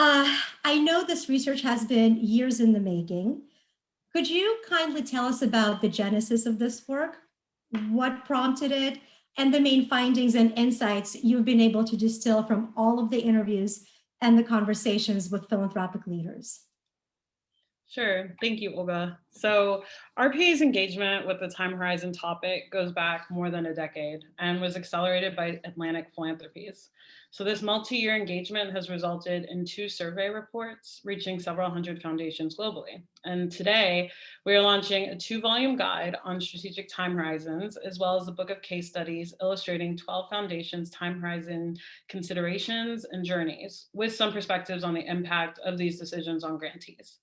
I know this research has been years in the making. Could you kindly tell us about the genesis of this work, what prompted it, and the main findings and insights you've been able to distill from all of the interviews and the conversations with philanthropic leaders? Sure. Thank you, Olga. So, RPA's engagement with the time horizon topic goes back more than a decade and was accelerated by Atlantic Philanthropies. So, this multi year engagement has resulted in two survey reports reaching several hundred foundations globally. And today, we are launching a 2-volume guide on strategic time horizons, as well as a book of case studies illustrating 12 foundations' time horizon considerations and journeys, with some perspectives on the impact of these decisions on grantees.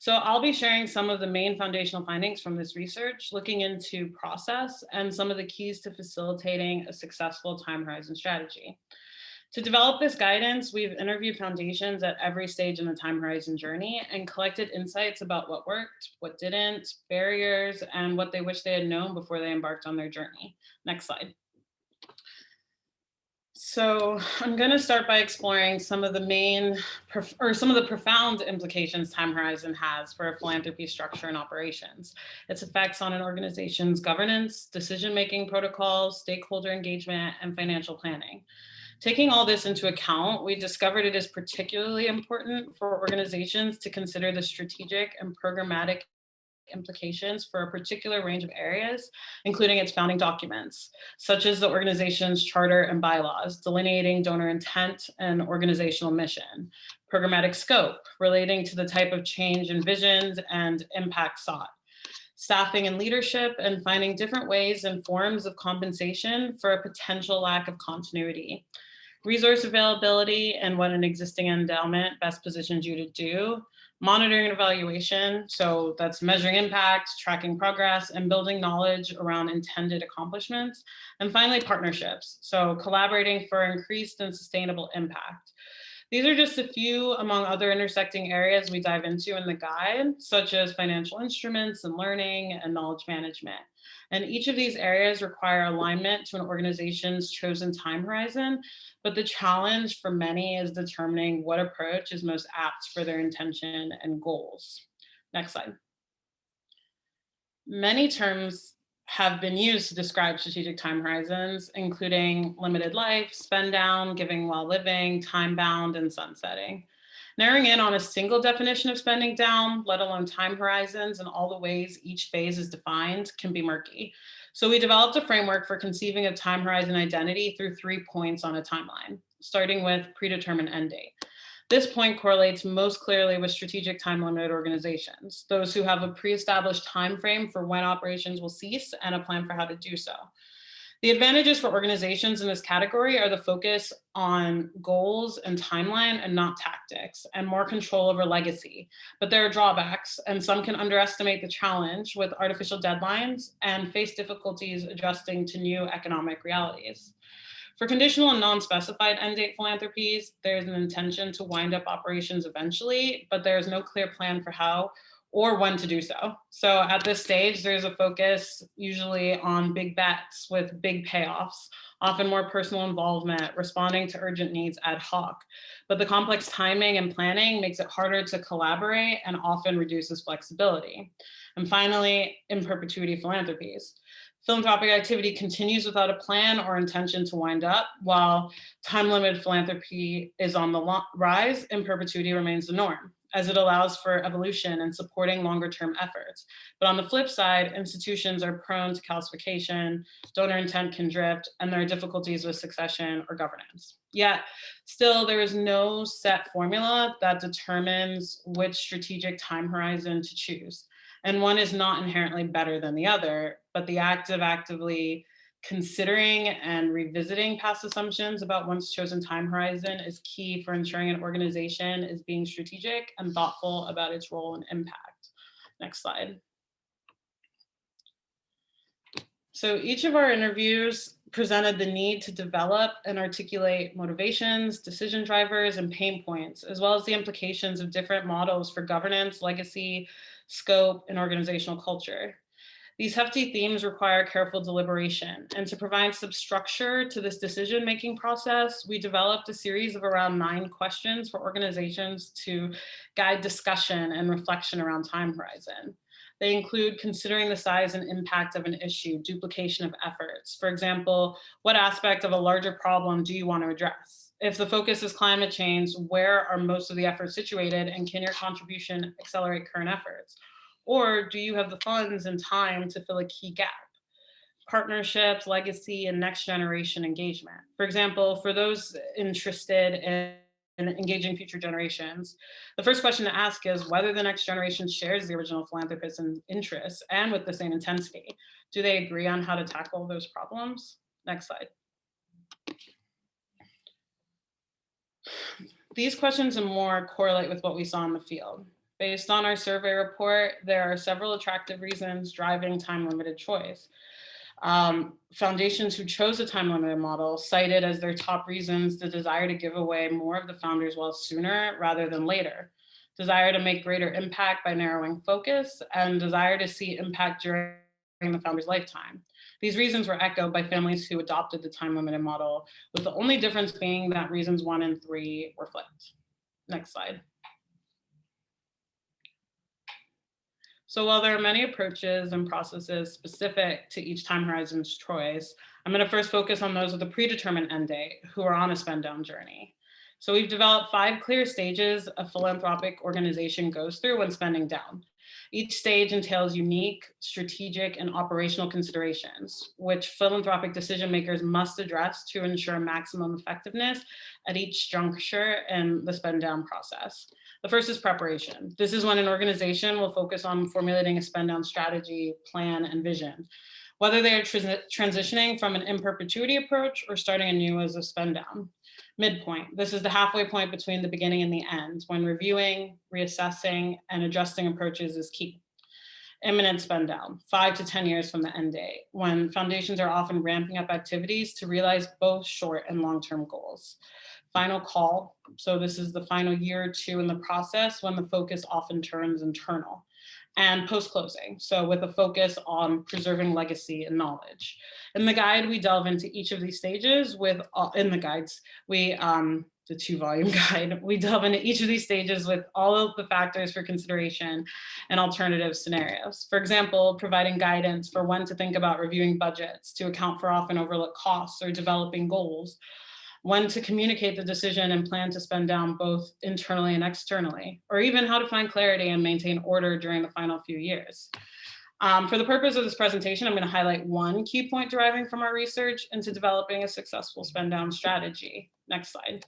So I'll be sharing some of the main foundational findings from this research, looking into process and some of the keys to facilitating a successful time horizon strategy. To develop this guidance, we've interviewed foundations at every stage in the time horizon journey and collected insights about what worked, what didn't, barriers, and what they wish they had known before they embarked on their journey. Next slide. So I'm going to start by exploring some of the some of the profound implications time horizon has for a philanthropy structure and operations, its effects on an organization's governance, decision-making protocols, stakeholder engagement, and financial planning. Taking all this into account, we discovered it is particularly important for organizations to consider the strategic and programmatic implications for a particular range of areas, including its founding documents, such as the organization's charter and bylaws, delineating donor intent and organizational mission, programmatic scope, relating to the type of change envisioned and impact sought, staffing and leadership, and finding different ways and forms of compensation for a potential lack of continuity, resource availability and what an existing endowment best positions you to do, monitoring and evaluation, so that's measuring impact, tracking progress, and building knowledge around intended accomplishments, and finally partnerships, so collaborating for increased and sustainable impact. These are just a few among other intersecting areas we dive into in the guide, such as financial instruments and learning and knowledge management. And each of these areas require alignment to an organization's chosen time horizon, but the challenge for many is determining what approach is most apt for their intention and goals. Next slide. Many terms have been used to describe strategic time horizons, including limited life, spend down, giving while living, time bound, and sunsetting. Narrowing in on a single definition of spending down, let alone time horizons and all the ways each phase is defined, can be murky. So we developed a framework for conceiving of time horizon identity through 3 points on a timeline, starting with predetermined end date. This point correlates most clearly with strategic time-limited organizations, those who have a pre-established time frame for when operations will cease and a plan for how to do so. The advantages for organizations in this category are the focus on goals and timeline and not tactics, and more control over legacy. But there are drawbacks, and some can underestimate the challenge with artificial deadlines and face difficulties adjusting to new economic realities. For conditional and non-specified end date philanthropies, there's an intention to wind up operations eventually, but there is no clear plan for how or when to do so. So at this stage, there's a focus usually on big bets with big payoffs, often more personal involvement, responding to urgent needs ad hoc. But the complex timing and planning makes it harder to collaborate and often reduces flexibility. And finally, in perpetuity philanthropies. Philanthropic activity continues without a plan or intention to wind up, while time-limited philanthropy is on the rise and perpetuity remains the norm, as it allows for evolution and supporting longer-term efforts. But on the flip side, institutions are prone to calcification, donor intent can drift, and there are difficulties with succession or governance. Yet, still, there is no set formula that determines which strategic time horizon to choose. And one is not inherently better than the other, but the act of actively considering and revisiting past assumptions about one's chosen time horizon is key for ensuring an organization is being strategic and thoughtful about its role and impact. Next slide. So each of our interviews presented the need to develop and articulate motivations, decision drivers, and pain points, as well as the implications of different models for governance, legacy, scope, and organizational culture. These hefty themes require careful deliberation, and to provide some structure to this decision-making process, we developed a series of around 9 questions for organizations to guide discussion and reflection around time horizon. They include considering the size and impact of an issue, duplication of efforts. For example, what aspect of a larger problem do you want to address? If the focus is climate change, where are most of the efforts situated, and can your contribution accelerate current efforts? Or do you have the funds and time to fill a key gap? Partnerships, legacy, and next generation engagement. For example, for those interested in engaging future generations, the first question to ask is whether the next generation shares the original philanthropist's interests and with the same intensity. Do they agree on how to tackle those problems? Next slide. These questions and more correlate with what we saw in the field. Based on our survey report, there are several attractive reasons driving time-limited choice. Foundations who chose a time-limited model cited as their top reasons the desire to give away more of the founder's wealth sooner rather than later, desire to make greater impact by narrowing focus, and desire to see impact during the founder's lifetime. These reasons were echoed by families who adopted the time-limited model, with the only difference being that reasons 1 and 3 were flipped. Next slide. So while there are many approaches and processes specific to each time horizon's choice, I'm going to first focus on those with a predetermined end date who are on a spend down journey. So we've developed 5 clear stages a philanthropic organization goes through when spending down. Each stage entails unique, strategic, and operational considerations, which philanthropic decision makers must address to ensure maximum effectiveness at each juncture in the spend down process. The first is preparation. This is when an organization will focus on formulating a spend down strategy, plan, and vision, whether they are transitioning from an in perpetuity approach or starting anew as a spend down. Midpoint. This is the halfway point between the beginning and the end, when reviewing, reassessing, and adjusting approaches is key. Imminent spend down, 5 to 10 years from the end date, when foundations are often ramping up activities to realize both short and long-term goals. Final call. So this is the final year or 2 in the process when the focus often turns internal. And post-closing, so with a focus on preserving legacy and knowledge. In the guide, we delve into each of these stages with, in the guides, the 2-volume guide, we delve into each of these stages with all of the factors for consideration and alternative scenarios. For example, providing guidance for when to think about reviewing budgets to account for often overlooked costs or developing goals, when to communicate the decision and plan to spend down both internally and externally, or even how to find clarity and maintain order during the final few years. For the purpose of this presentation, I'm going to highlight 1 key point deriving from our research into developing a successful spend down strategy. Next slide.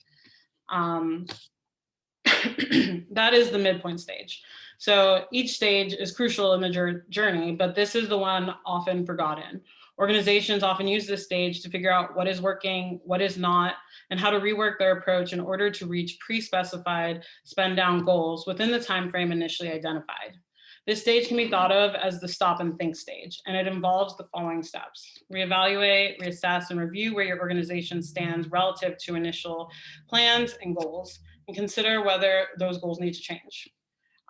That is the midpoint stage. So each stage is crucial in the journey, but this is the one often forgotten. Organizations often use this stage to figure out what is working, what is not, and how to rework their approach in order to reach pre-specified spend down goals within the time frame initially identified. This stage can be thought of as the stop and think stage, and it involves the following steps: reevaluate, reassess, and review where your organization stands relative to initial plans and goals, and consider whether those goals need to change.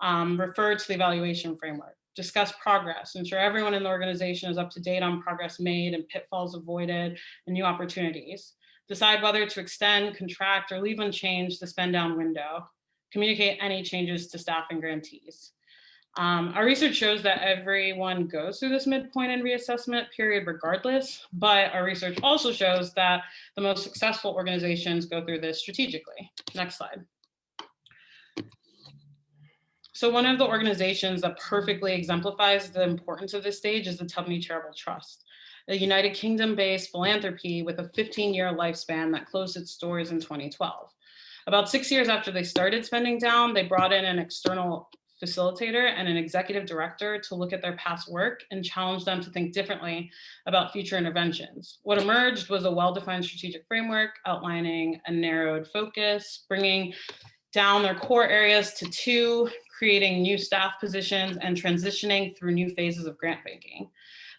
Refer to the evaluation framework. Discuss progress, ensure everyone in the organization is up to date on progress made and pitfalls avoided and new opportunities. Decide whether to extend, contract, or leave unchanged the spend down window. Communicate any changes to staff and grantees. Our research shows that everyone goes through this midpoint and reassessment period regardless, but our research also shows that the most successful organizations go through this strategically. Next slide. So one of the organizations that perfectly exemplifies the importance of this stage is the Tubney Charitable Trust, a United Kingdom-based philanthropy with a 15-year lifespan that closed its doors in 2012. About 6 years after they started spending down, they brought in an external facilitator and an executive director to look at their past work and challenge them to think differently about future interventions. What emerged was a well-defined strategic framework outlining a narrowed focus, bringing down their core areas to 2, creating new staff positions, and transitioning through new phases of grant banking.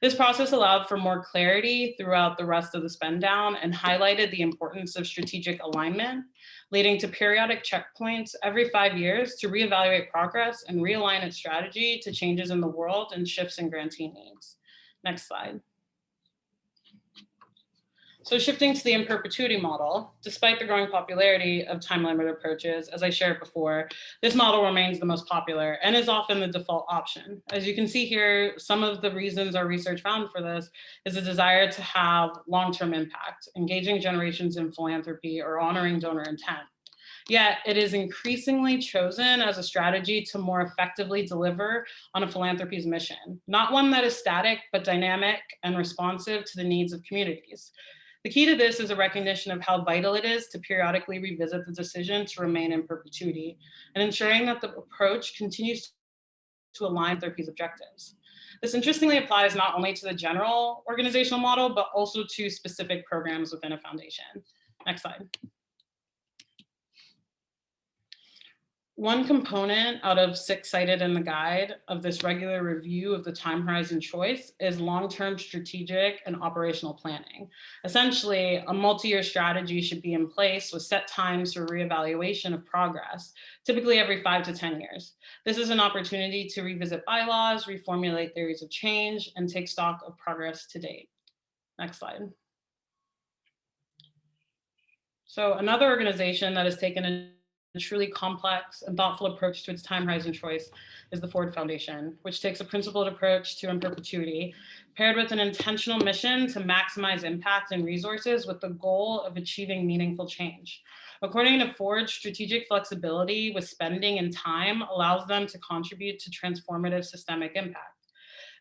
This process allowed for more clarity throughout the rest of the spend down and highlighted the importance of strategic alignment, leading to periodic checkpoints every 5 years to reevaluate progress and realign its strategy to changes in the world and shifts in grantee needs. Next slide. So shifting to the in perpetuity model, despite the growing popularity of time-limited approaches, as I shared before, this model remains the most popular and is often the default option. As you can see here, some of the reasons our research found for this is a desire to have long-term impact, engaging generations in philanthropy, or honoring donor intent. Yet it is increasingly chosen as a strategy to more effectively deliver on a philanthropy's mission, not one that is static, but dynamic and responsive to the needs of communities. The key to this is a recognition of how vital it is to periodically revisit the decision to remain in perpetuity and ensuring that the approach continues to align with therapy's objectives. This interestingly applies not only to the general organizational model, but also to specific programs within a foundation. Next slide. One component out of 6 cited in the guide of this regular review of the time horizon choice is long-term strategic and operational planning. Essentially, a multi-year strategy should be in place with set times for reevaluation of progress, typically every 5 to 10 years. This is an opportunity to revisit bylaws, reformulate theories of change, and take stock of progress to date. Next slide. So another organization that has taken a truly complex and thoughtful approach to its time horizon choice is the Ford Foundation, which takes a principled approach to in perpetuity, paired with an intentional mission to maximize impact and resources with the goal of achieving meaningful change. According to Ford, strategic flexibility with spending and time allows them to contribute to transformative systemic impact.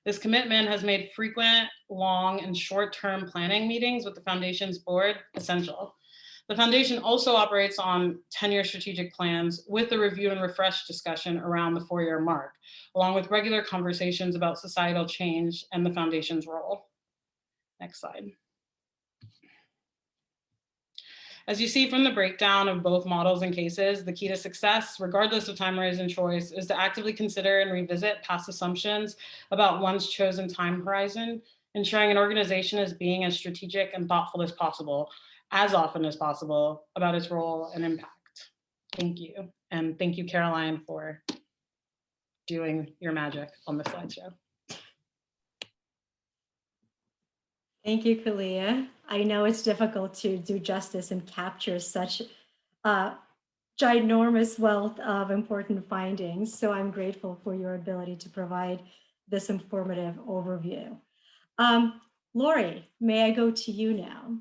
This commitment has made frequent, long, and short-term planning meetings with the Foundation's board essential. The Foundation also operates on 10-year strategic plans with a review and refresh discussion around the 4-year mark, along with regular conversations about societal change and the Foundation's role. Next slide. As you see from the breakdown of both models and cases, the key to success, regardless of time horizon choice, is to actively consider and revisit past assumptions about one's chosen time horizon, ensuring an organization is being as strategic and thoughtful as possible, as often as possible, about its role and impact. Thank you. And thank you, Caroline, for doing your magic on this slideshow. Thank you, Kalia. I know it's difficult to do justice and capture such ginormous wealth of important findings. So I'm grateful for your ability to provide this informative overview. Lori, may I go to you now?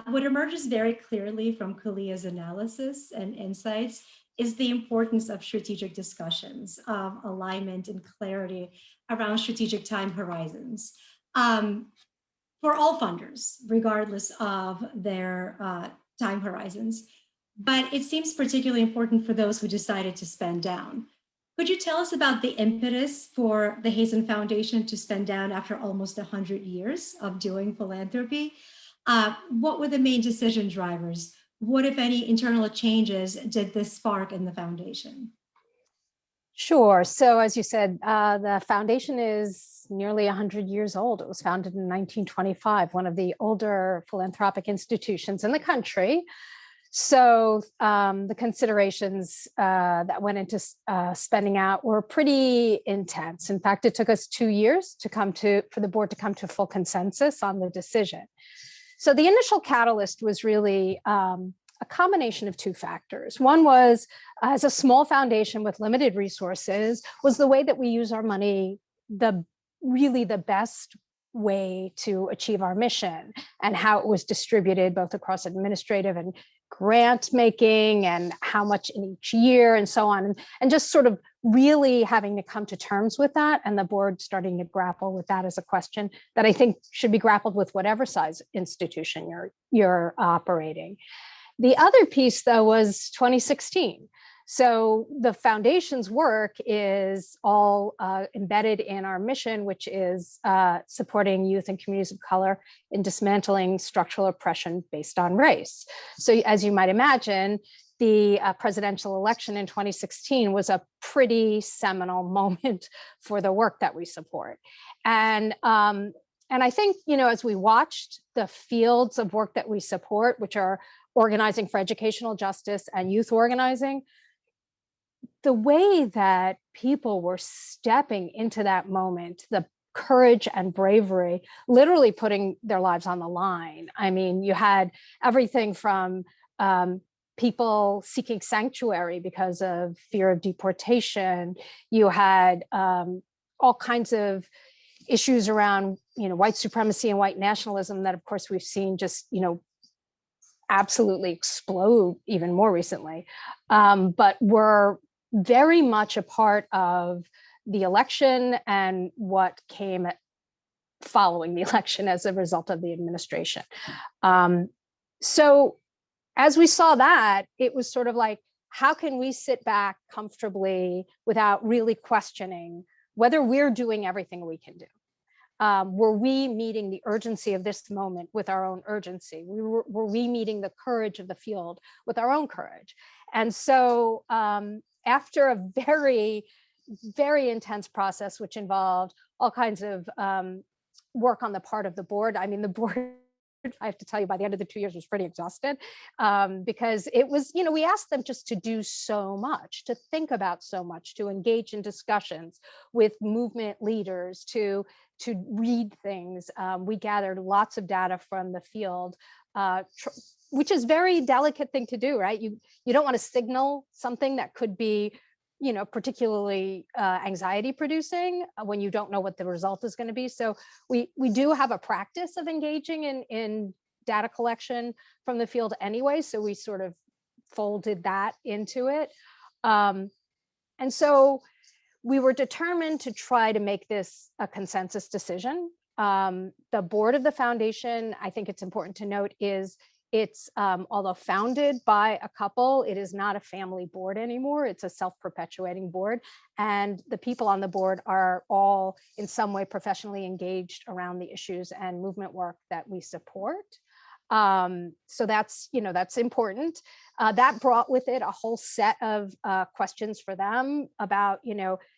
What emerges very clearly from Kalia's analysis and insights is the importance of strategic discussions, of alignment and clarity around strategic time horizons for all funders, regardless of their time horizons. But it seems particularly important for those who decided to spend down. Could you tell us about the impetus for the Hazen Foundation to spend down after almost 100 years of doing philanthropy? What were the main decision drivers? What, if any, internal changes did this spark in the foundation? Sure. So as you said, the foundation is nearly 100 years old. It was founded in 1925, one of the older philanthropic institutions in the country. So the considerations that went into spending out were pretty intense. In fact, it took us 2 years for the board to come to full consensus on the decision. So the initial catalyst was really a combination of 2 factors. One was, as a small foundation with limited resources, was the way that we use our money really the best way to achieve our mission, and how it was distributed both across administrative and grant making, and how much in each year, and so on, and just sort of really having to come to terms with that, and the board starting to grapple with that as a question that I think should be grappled with whatever size institution you're operating. The other piece, though, was 2016. So the foundation's work is all embedded in our mission, which is supporting youth and communities of color in dismantling structural oppression based on race. So as you might imagine, the presidential election in 2016 was a pretty seminal moment for the work that we support. And I think, as we watched the fields of work that we support, which are organizing for educational justice and youth organizing, the way that people were stepping into that moment, the courage and bravery, literally putting their lives on the line. I mean, you had everything from people seeking sanctuary because of fear of deportation. You had all kinds of issues around, white supremacy and white nationalism that, of course, we've seen just, absolutely explode even more recently, but were very much a part of the election and what came following the election as a result of the administration. So as we saw that, it was sort of like, how can we sit back comfortably without really questioning whether we're doing everything we can do? Were we meeting the urgency of this moment with our own urgency? Were we meeting the courage of the field with our own courage? And so after a very, very intense process, which involved all kinds of work on the part of the board. I mean, the board, I have to tell you, by the end of the 2 years was pretty exhausted, because it was, we asked them just to do so much, to think about so much, to engage in discussions with movement leaders, to read things. We gathered lots of data from the field, which is very delicate thing to do, right? You don't want to signal something that could be, particularly anxiety producing when you don't know what the result is going to be. So we do have a practice of engaging in data collection from the field anyway. So we sort of folded that into it. And so we were determined to try to make this a consensus decision. The board of the foundation, I think it's important to note, it's although founded by a couple, it is not a family board anymore. It's a self-perpetuating board. And the people on the board are all in some way professionally engaged around the issues and movement work that we support. So that's important. That brought with it a whole set of questions for them about,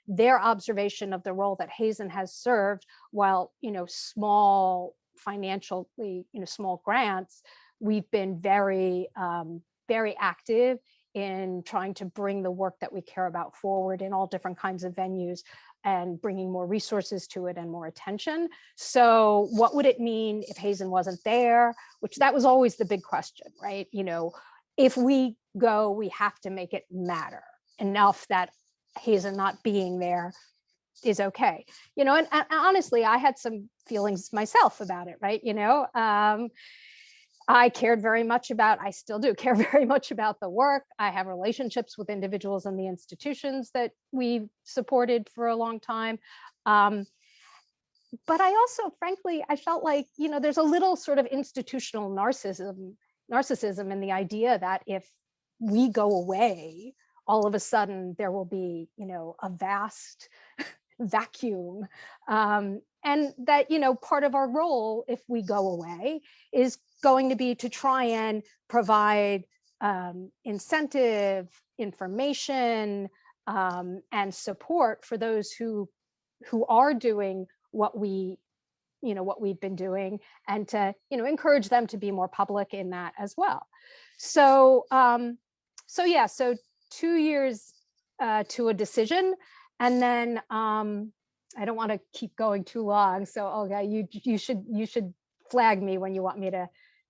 their observation of the role that Hazen has served while, small financially, small grants. We've been very, very active in trying to bring the work that we care about forward in all different kinds of venues and bringing more resources to it and more attention. So what would it mean if Hazen wasn't there? Which that was always the big question, right? If we go, we have to make it matter enough that Hazen not being there is okay. And honestly, I had some feelings myself about it, right? I cared very much about, I still do care very much about the work. I have relationships with individuals in the institutions that we've supported for a long time. But I also, frankly, I felt like, there's a little sort of institutional narcissism in the idea that if we go away, all of a sudden there will be, a vast vacuum. And that, part of our role, if we go away, is going to be to try and provide incentive, information, and support for those who are doing what we've been doing, and to encourage them to be more public in that as well. So so 2 years to a decision, and then I don't want to keep going too long. So Olga, you should flag me when you want me to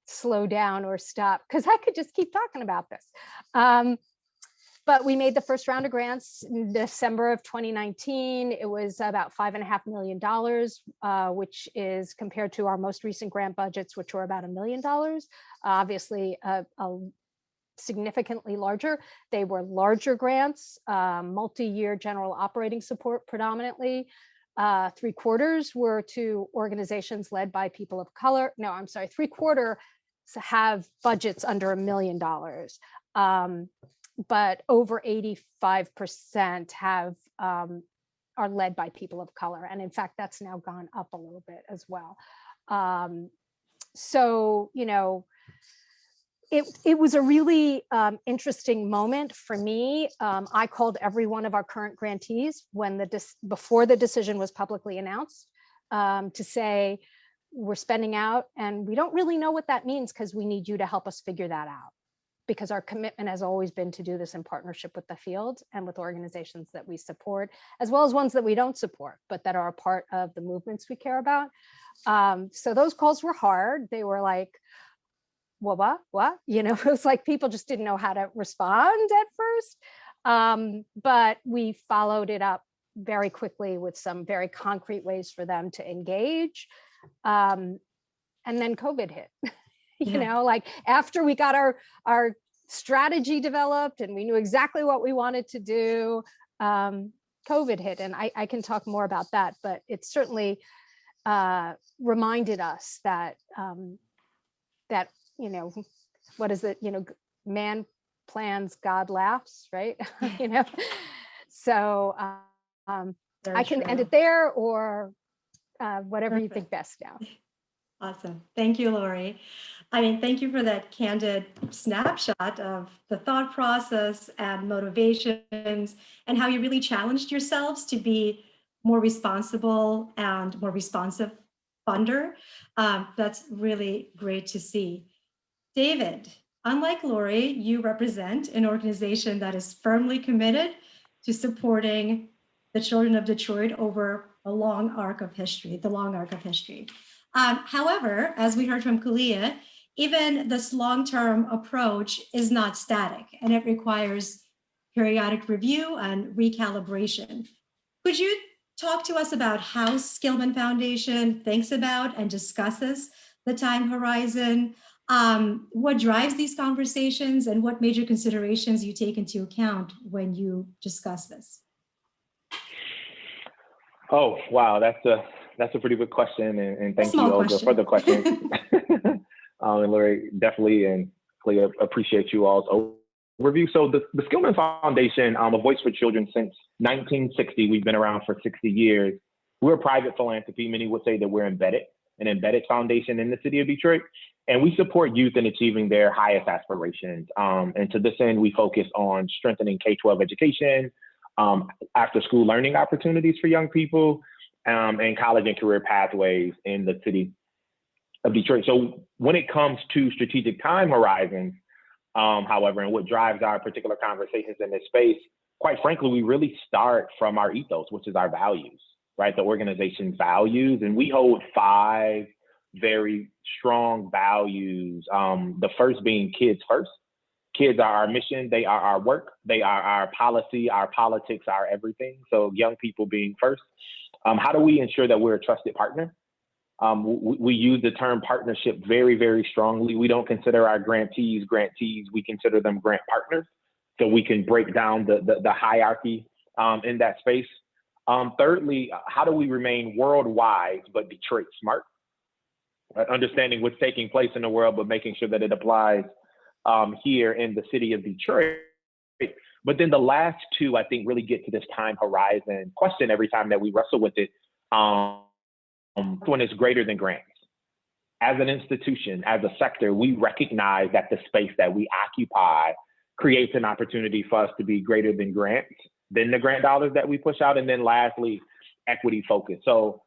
slow down or stop, because I could just keep talking about this. But we made the first round of grants in December of 2019. It was about $5.5 million, which is compared to our most recent grant budgets, which were about $1 million. Obviously, a significantly larger. They were larger grants, multi-year general operating support predominantly. 3/4 were to organizations led by people of color. No, I'm sorry, 3/4 have budgets under $1 million. But over 85% are led by people of color. And in fact, that's now gone up a little bit as well. So, it was a really interesting moment for me. I called every one of our current grantees before the decision was publicly announced, to say, we're spending out and we don't really know what that means, because we need you to help us figure that out. because our commitment has always been to do this in partnership with the field and with organizations that we support, as well as ones that we don't support, but that are a part of the movements we care about. So those calls were hard. They were like, what? You know, it was like people just didn't know how to respond at first. But we followed it up very quickly with some very concrete ways for them to engage. And then COVID hit. You know, like after we got our strategy developed and we knew exactly what we wanted to do, COVID hit. And I can talk more about that, but it certainly reminded us that, you know, what is it, you know, man plans, God laughs, right? You know, so I can end it there, or whatever you think best now. Awesome. Thank you, Lori. I mean, thank you for that candid snapshot of the thought process and motivations and how you really challenged yourselves to be more responsible and more responsive funder. That's really great to see. David, unlike Lori, you represent an organization that is firmly committed to supporting the children of Detroit over a long arc of history, the long arc of history. However, as we heard from Kalia, even this long-term approach is not static, and it requires periodic review and recalibration. Could you talk to us about how Skillman Foundation thinks about and discusses the time horizon, what drives these conversations, and what major considerations you take into account when you discuss this? Oh, wow, that's a pretty good question, and thank you, Olga, for the question. And Lori, definitely, and Clea, appreciate you all's overview. So the Skillman Foundation, a voice for children since 1960. We've been around for 60 years. We're a private philanthropy. Many would say that we're an embedded foundation in the city of Detroit, and we support youth in achieving their highest aspirations. And to this end, we focus on strengthening K-12 education, after school learning opportunities for young people, and college and career pathways in the city of Detroit. So when it comes to strategic time horizons, however, and what drives our particular conversations in this space, quite frankly, we really start from our ethos, which is our values, right? The organization's values. And we hold 5 very strong values. The first being kids first. Kids are our mission. They are our work. They are our policy, our politics, our everything. So young people being first. How do we ensure that we're a trusted partner? We use the term partnership very, very strongly. We don't consider our grantees. We consider them grant partners. So we can break down the hierarchy in that space. Thirdly, how do we remain worldwide but Detroit smart? Understanding what's taking place in the world, but making sure that it applies here in the city of Detroit. But then the last 2, I think, really get to this time horizon question every time that we wrestle with it. One is greater than grants. As an institution, as a sector, we recognize that the space that we occupy creates an opportunity for us to be greater than grants, than the grant dollars that we push out. And then lastly, equity focus. So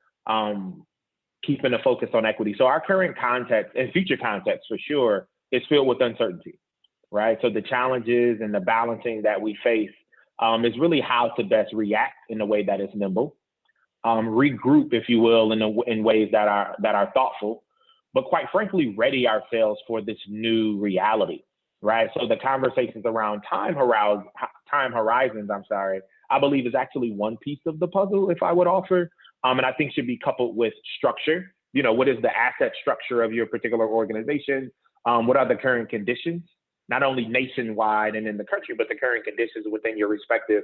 keeping the focus on equity. So our current context and future context for sure is filled with uncertainty, right? So the challenges and the balancing that we face is really how to best react in a way that is nimble, regroup, if you will, in ways that are thoughtful, but quite frankly, ready ourselves for this new reality, right? So the conversations around time horizons, I believe is actually one piece of the puzzle, if I would offer, and I think should be coupled with structure. You know, what is the asset structure of your particular organization? What are the current conditions, not only nationwide and in the country, but the current conditions within your respective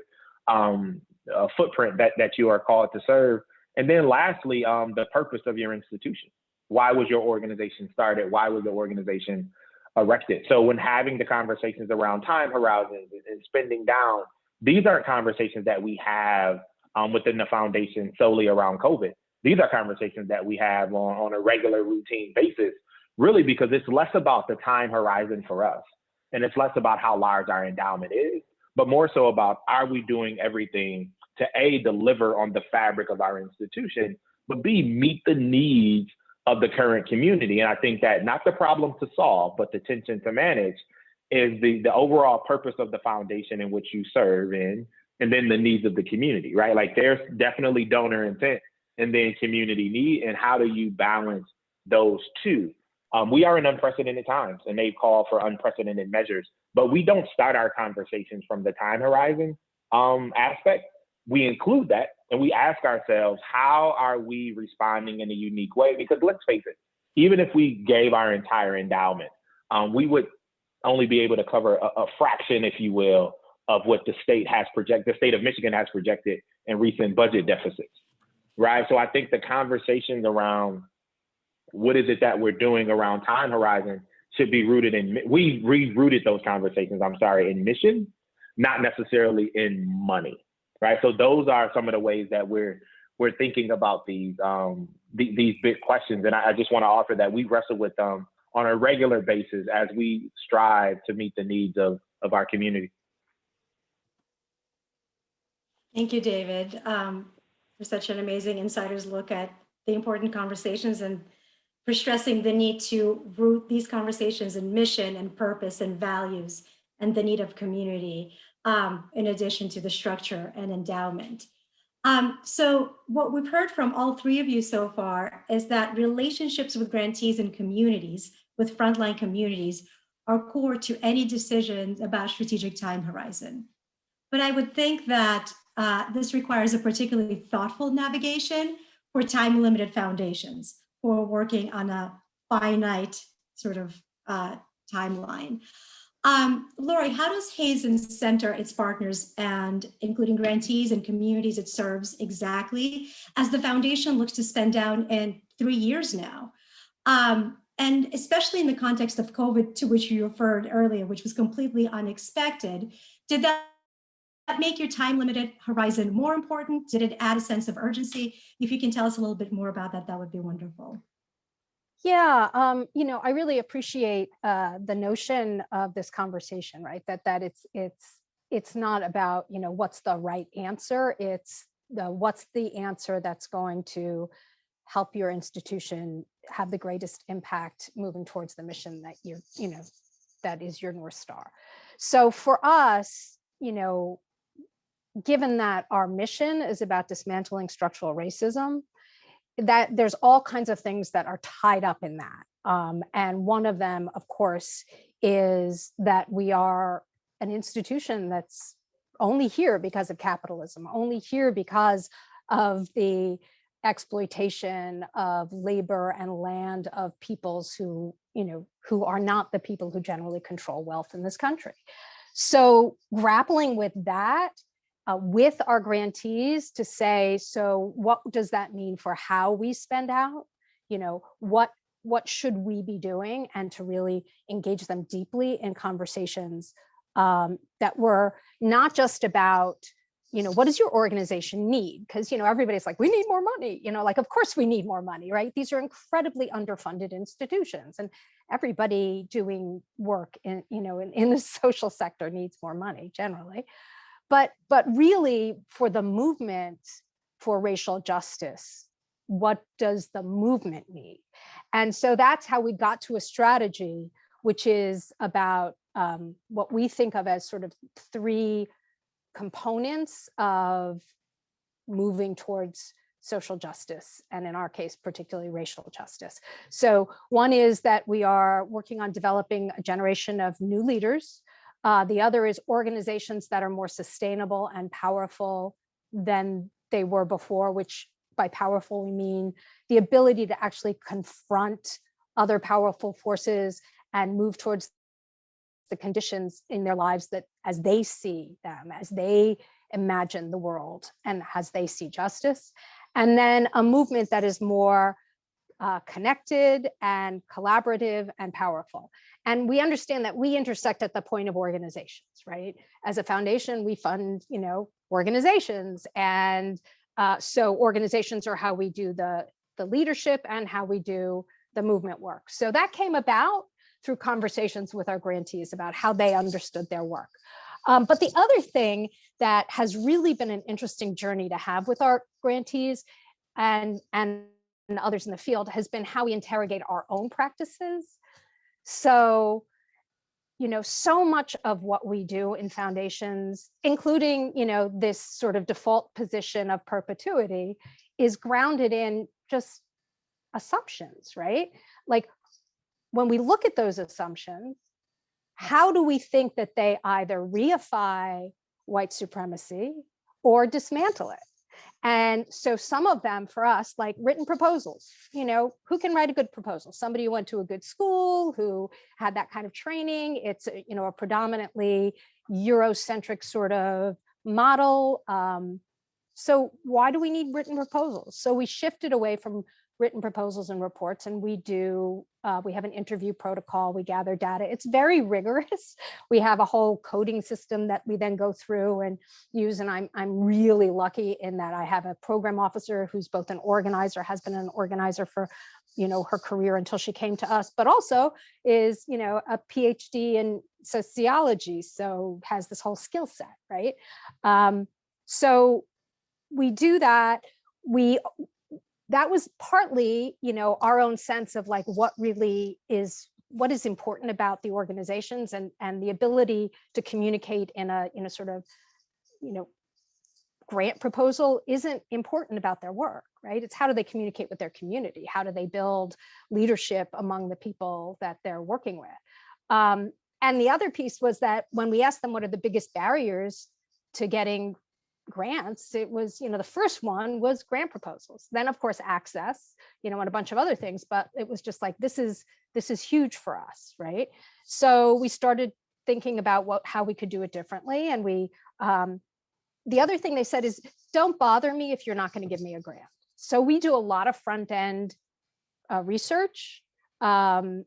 footprint that you are called to serve. And then lastly, the purpose of your institution. Why was your organization started? Why was the organization erected? So when having the conversations around time horizons and spending down, these aren't conversations that we have within the foundation solely around COVID. These are conversations that we have on a regular routine basis, really because it's less about the time horizon for us. And it's less about how large our endowment is, but more so about, are we doing everything to A, deliver on the fabric of our institution, but B, meet the needs of the current community. And I think that not the problem to solve, but the tension to manage is the overall purpose of the foundation in which you serve in, and then the needs of the community, right? Like there's definitely donor intent and then community need, and how do you balance those two? We are in unprecedented times, and they call for unprecedented measures, but we don't start our conversations from the time horizon aspect. We include that, and we ask ourselves, how are we responding in a unique way? Because let's face it, even if we gave our entire endowment, we would only be able to cover a fraction, if you will, of what the state has projected, the state of Michigan has projected in recent budget deficits, right? So I think the conversations around what is it that we're doing around time horizon should be rooted in, we rerouted those conversations, in mission, not necessarily in money, right? So those are some of the ways that we're thinking about these big questions. And I just want to offer that we wrestle with them on a regular basis as we strive to meet the needs of our community. Thank you, David, for such an amazing insider's look at the important conversations and for stressing the need to root these conversations in mission and purpose and values and the need of community, in addition to the structure and endowment. So what we've heard from all three of you so far is that relationships with grantees and communities, with frontline communities, are core to any decisions about strategic time horizon. But I would think that this requires a particularly thoughtful navigation for time-limited foundations who are working on a finite sort of timeline. Lori, how does Hazen center its partners and including grantees and communities it serves exactly as the foundation looks to spend down in 3 years now? And especially in the context of COVID, to which you referred earlier, which was completely unexpected, did that make your time-limited horizon more important? Did it add a sense of urgency? If you can tell us a little bit more about that, that would be wonderful. Yeah, I really appreciate the notion of this conversation, right? That it's not about, what's the right answer. It's what's the answer that's going to help your institution have the greatest impact moving towards the mission that that is your North Star. So for us, given that our mission is about dismantling structural racism, that there's all kinds of things that are tied up in that. And one of them, of course, is that we are an institution that's only here because of capitalism, only here because of the exploitation of labor and land of peoples who are not the people who generally control wealth in this country. So grappling with that, with our grantees to say, so what does that mean for how we spend out? What should we be doing? And to really engage them deeply in conversations that were not just about, what does your organization need? Because, everybody's like, we need more money, of course we need more money, right? These are incredibly underfunded institutions, and everybody doing work in the social sector needs more money generally. But really, for the movement for racial justice, what does the movement need? And so that's how we got to a strategy, which is about what we think of as sort of 3 components of moving towards social justice, and in our case, particularly racial justice. So one is that we are working on developing a generation of new leaders. The other is organizations that are more sustainable and powerful than they were before, which by powerful, we mean the ability to actually confront other powerful forces and move towards the conditions in their lives that as they see them, as they imagine the world, and as they see justice. And then a movement that is more connected and collaborative and powerful. And we understand that we intersect at the point of organizations, right? As a foundation, we fund, organizations. And so organizations are how we do the leadership and how we do the movement work. So that came about through conversations with our grantees about how they understood their work. But the other thing that has really been an interesting journey to have with our grantees and others in the field has been how we interrogate our own practices. So so much of what we do in foundations, including, this sort of default position of perpetuity, is grounded in just assumptions, right? Like when we look at those assumptions, how do we think that they either reify white supremacy or dismantle it? And so some of them for us, like written proposals, who can write a good proposal? Somebody who went to a good school, who had that kind of training. It's, a predominantly Eurocentric sort of model. So why do we need written proposals? So we shifted away from written proposals and reports, and we have an interview protocol. We gather data. It's very rigorous. We have a whole coding system that we then go through and use. And I'm really lucky in that I have a program officer who's both an organizer, has been an organizer for, her career until she came to us, but also is, a PhD in sociology. So has this whole skill set, right? So we do that. That was partly, our own sense of like what is important about the organizations and the ability to communicate in a sort of, grant proposal isn't important about their work, right? It's how do they communicate with their community? How do they build leadership among the people that they're working with? And the other piece was that when we asked them what are the biggest barriers to getting grants, it was, the first one was grant proposals. Then of course, access, and a bunch of other things, but it was just like, this is huge for us, right? So we started thinking about how we could do it differently. And the other thing they said is, don't bother me if you're not going to give me a grant. So we do a lot of front end research and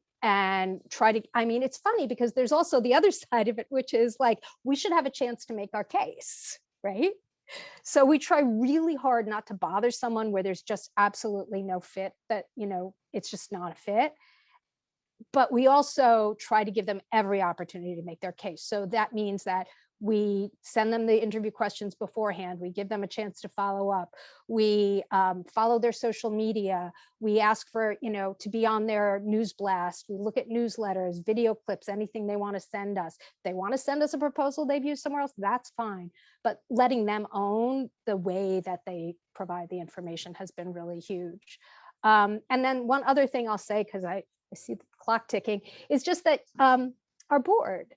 try to, it's funny because there's also the other side of it, which is like, we should have a chance to make our case, right? So we try really hard not to bother someone where there's just absolutely no fit, that, it's just not a fit. But we also try to give them every opportunity to make their case. So that means that we send them the interview questions beforehand. We give them a chance to follow up. We follow their social media. We ask for, to be on their news blast. We look at newsletters, video clips, anything they want to send us. If they want to send us a proposal they've used somewhere else, that's fine. But letting them own the way that they provide the information has been really huge. And then one other thing I'll say, because I see the clock ticking, is just that our board,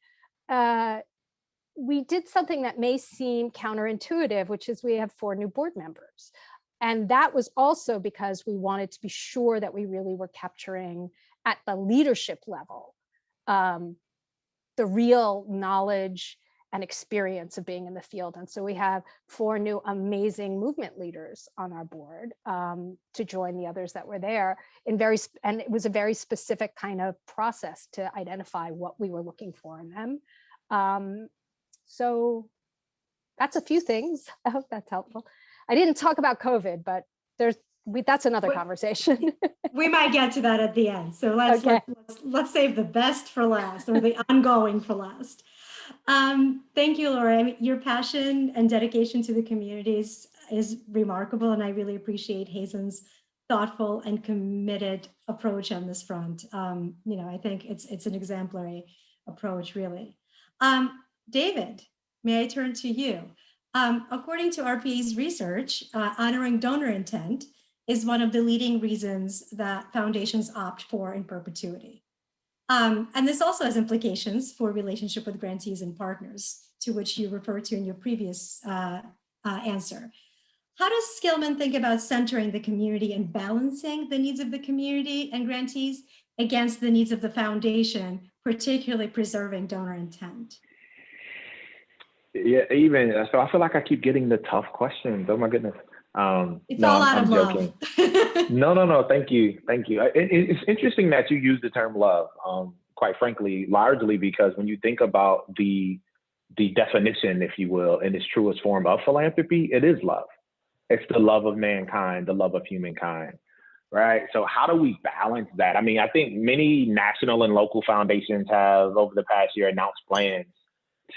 we did something that may seem counterintuitive, which is we have 4 new board members. And that was also because we wanted to be sure that we really were capturing at the leadership level, the real knowledge and experience of being in the field. And so we have 4 new amazing movement leaders on our board to join the others that were there and it was a very specific kind of process to identify what we were looking for in them. So that's a few things. I hope that's helpful. I didn't talk about COVID, but that's another conversation. We might get to that at the end. So let's save the best for last, or the ongoing for last. Thank you, Laura. Your passion and dedication to the communities is remarkable, and I really appreciate Hazen's thoughtful and committed approach on this front. I think it's an exemplary approach, really. David, may I turn to you? According to RPA's research, honoring donor intent is one of the leading reasons that foundations opt for in perpetuity. And this also has implications for relationship with grantees and partners, to which you referred to in your previous answer. How does Skillman think about centering the community and balancing the needs of the community and grantees against the needs of the foundation, particularly preserving donor intent? Yeah, so I feel like I keep getting the tough questions. Oh my goodness. It's all out of love. No. Thank you. It's interesting that you use the term love. Quite frankly, largely because when you think about the definition, if you will, in its truest form of philanthropy, it is love. It's the love of mankind, the love of humankind, right? So how do we balance that? I think many national and local foundations have over the past year announced plans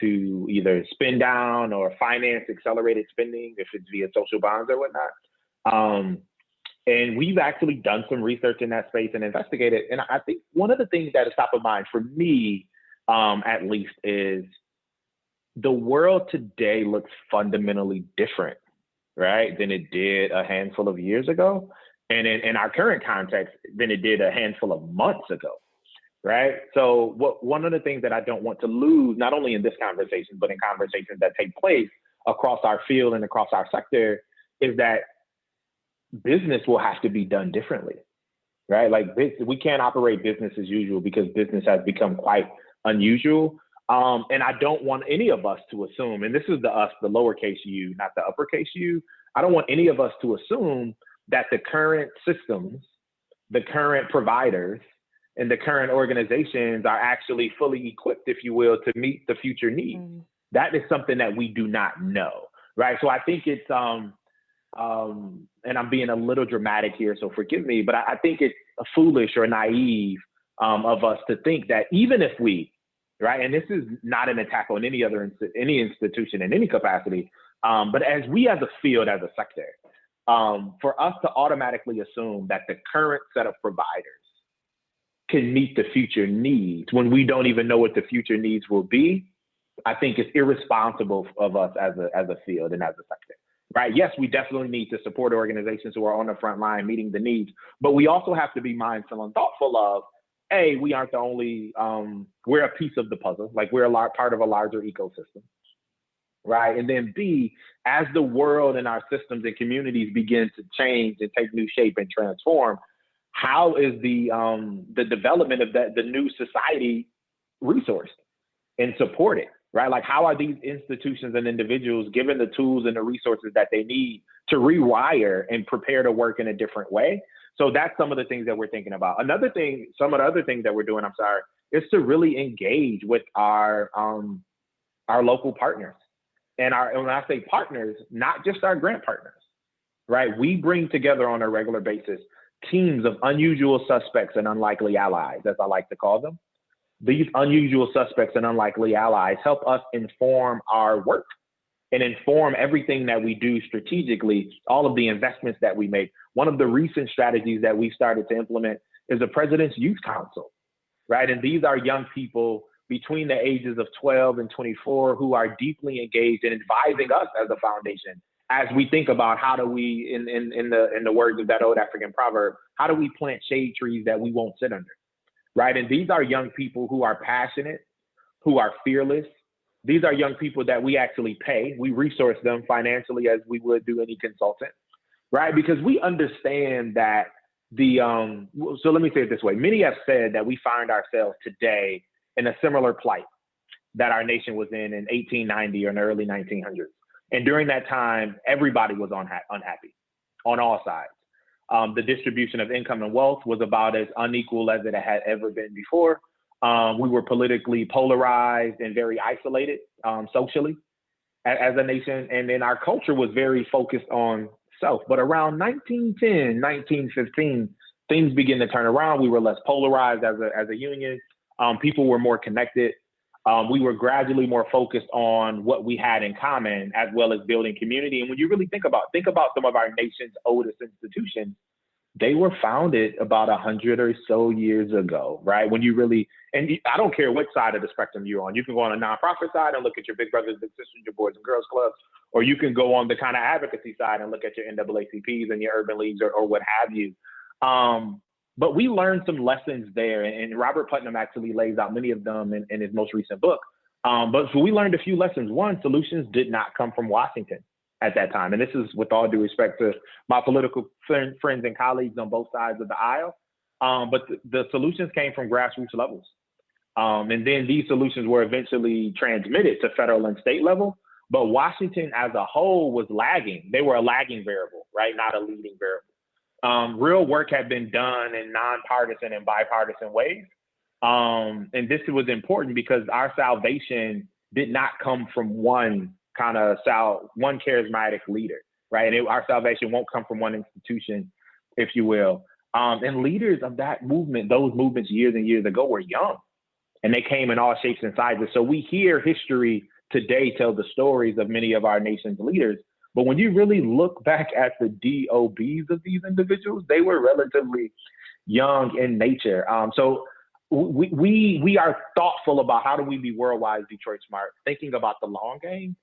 to either spend down or finance accelerated spending, if it's via social bonds or whatnot. And we've actually done some research in that space and investigated. And I think one of the things that is top of mind for me at least, is the world today looks fundamentally different, right, than it did a handful of years ago. And in our current context, than it did a handful of months ago, right? So one of the things that I don't want to lose, not only in this conversation, but in conversations that take place across our field and across our sector, is that business will have to be done differently, right? Like we can't operate business as usual because business has become quite unusual. And I don't want any of us to assume, and this is the us, the lowercase u, not the uppercase u. I don't want any of us to assume that the current systems, the current providers, and the current organizations are actually fully equipped, if you will, to meet the future needs. That is something that we do not know, right? So I think it's, and I'm being a little dramatic here, so forgive me, but I think it's foolish or naive of us to think that even if we, right, and this is not an attack on any institution in any capacity, but as we as a field, as a sector, for us to automatically assume that the current set of providers can meet the future needs when we don't even know what the future needs will be, I think it's irresponsible of us as a field and as a sector, right? Yes, we definitely need to support organizations who are on the front line meeting the needs, but we also have to be mindful and thoughtful of, A, we aren't the only, we're a piece of the puzzle, like we're part of a larger ecosystem, right? And then B, as the world and our systems and communities begin to change and take new shape and transform, how is the development of the new society resourced and supported, right? Like how are these institutions and individuals given the tools and the resources that they need to rewire and prepare to work in a different way? So that's some of the things that we're thinking about. Another thing, some of the other things that we're doing, is to really engage with our local partners. And when I say partners, not just our grant partners, right? We bring together on a regular basis teams of unusual suspects and unlikely allies, as I like to call them. These unusual suspects and unlikely allies help us inform our work and inform everything that we do strategically, all of the investments that we make. One of the recent strategies that we started to implement is the President's Youth Council, right? And these are young people between the ages of 12 and 24 who are deeply engaged in advising us as a foundation as we think about how do we, in the words of that old African proverb, how do we plant shade trees that we won't sit under, right? And these are young people who are passionate, who are fearless. These are young people that we actually pay. We resource them financially as we would do any consultant, right? Because we understand that so let me say it this way. Many have said that we find ourselves today in a similar plight that our nation was in 1890 or in the early 1900s. And during that time, everybody was unhappy on all sides. The distribution of income and wealth was about as unequal as it had ever been before. We were politically polarized and very isolated socially as a nation. And then our culture was very focused on self. But around 1910, 1915, things began to turn around. We were less polarized as a union. People were more connected. We were gradually more focused on what we had in common, as well as building community. And when you really think about some of our nation's oldest institutions, they were founded about 100 or so years ago, right? When you really, and I don't care what side of the spectrum you're on. You can go on a nonprofit side and look at your big brothers, big sisters, your boys and girls clubs, or you can go on the kind of advocacy side and look at your NAACPs and your urban leagues or what have you. But we learned some lessons there, and Robert Putnam actually lays out many of them in his most recent book. But so we learned a few lessons. One, solutions did not come from Washington at that time. And this is with all due respect to my political friends and colleagues on both sides of the aisle. But the solutions came from grassroots levels. And then these solutions were eventually transmitted to federal and state level. But Washington as a whole was lagging. They were a lagging variable, right? Not a leading variable. Real work had been done in nonpartisan and bipartisan ways. And this was important because our salvation did not come from one charismatic leader, right? And our salvation won't come from one institution, if you will. And leaders of that movement, those movements years and years ago, were young, and they came in all shapes and sizes. So we hear history today tell the stories of many of our nation's leaders. But when you really look back at the DOBs of these individuals, they were relatively young in nature. So we are thoughtful about how do we be worldwide Detroit smart, thinking about the long game,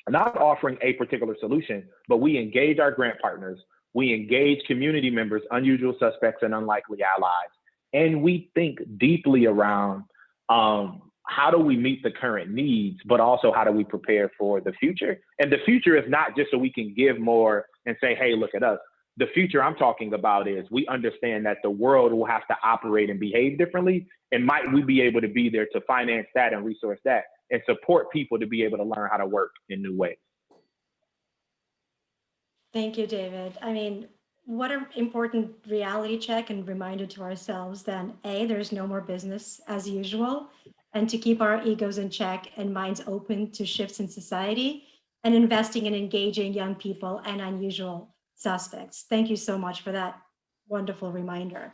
not offering a particular solution, but we engage our grant partners, we engage community members, unusual suspects, and unlikely allies. And we think deeply around how do we meet the current needs, but also how do we prepare for the future? And the future is not just so we can give more and say, hey, look at us. The future I'm talking about is we understand that the world will have to operate and behave differently. And might we be able to be there to finance that and resource that and support people to be able to learn how to work in new ways? Thank you, David. I mean, what an important reality check and reminder to ourselves then, A, there's no more business as usual, and to keep our egos in check and minds open to shifts in society and investing in engaging young people and unusual suspects. Thank you so much for that wonderful reminder.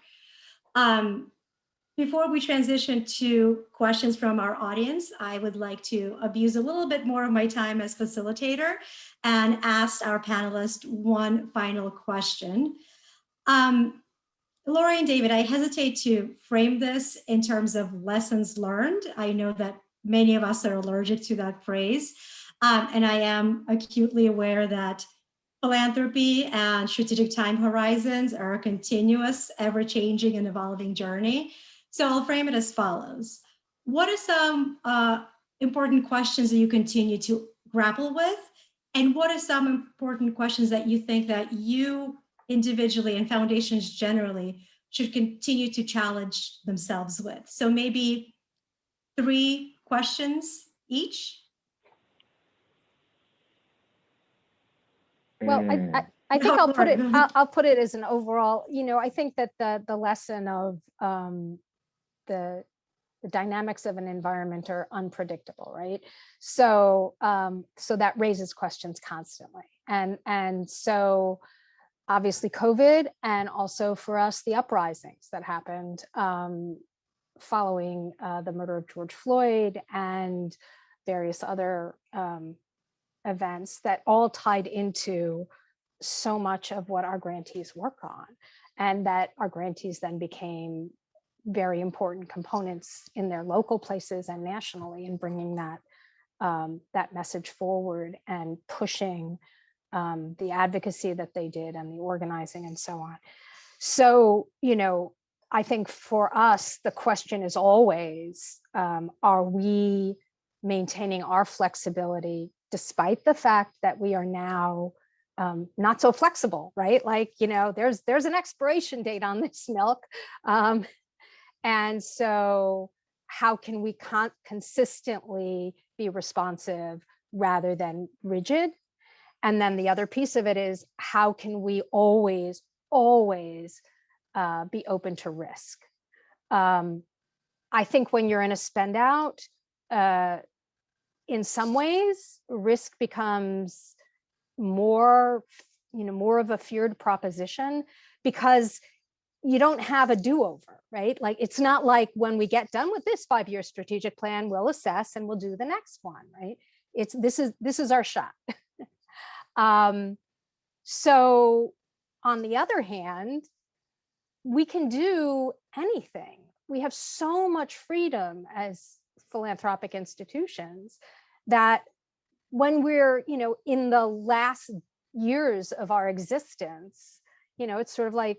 Before we transition to questions from our audience, I would like to abuse a little bit more of my time as facilitator and ask our panelists one final question. Lori and David, I hesitate to frame this in terms of lessons learned. I know that many of us are allergic to that phrase, and I am acutely aware that philanthropy and strategic time horizons are a continuous, ever-changing and evolving journey. So I'll frame it as follows. What are some important questions that you continue to grapple with? And what are some important questions that you think that you individually and foundations generally should continue to challenge themselves with? So maybe 3 questions each. Well, I think I'll put it as an overall, I think that the lesson of the dynamics of an environment are unpredictable, right? So so that raises questions constantly. And so obviously COVID, and also for us, the uprisings that happened following the murder of George Floyd and various other events that all tied into so much of what our grantees work on, and that our grantees then became very important components in their local places and nationally in bringing that that message forward and pushing the advocacy that they did and the organizing and so on. So, I think for us, the question is always, are we maintaining our flexibility despite the fact that we are now not so flexible, right? Like, there's an expiration date on this milk. And so how can we consistently be responsive rather than rigid? And then the other piece of it is, how can we always be open to risk? I think when you're in a spend out, in some ways, risk becomes more of a feared proposition because you don't have a do-over, right? Like, it's not like when we get done with this 5-year strategic plan, we'll assess and we'll do the next one, right? This is our shot. So on the other hand, we can do anything. We have so much freedom as philanthropic institutions that when we're, in the last years of our existence, it's sort of like,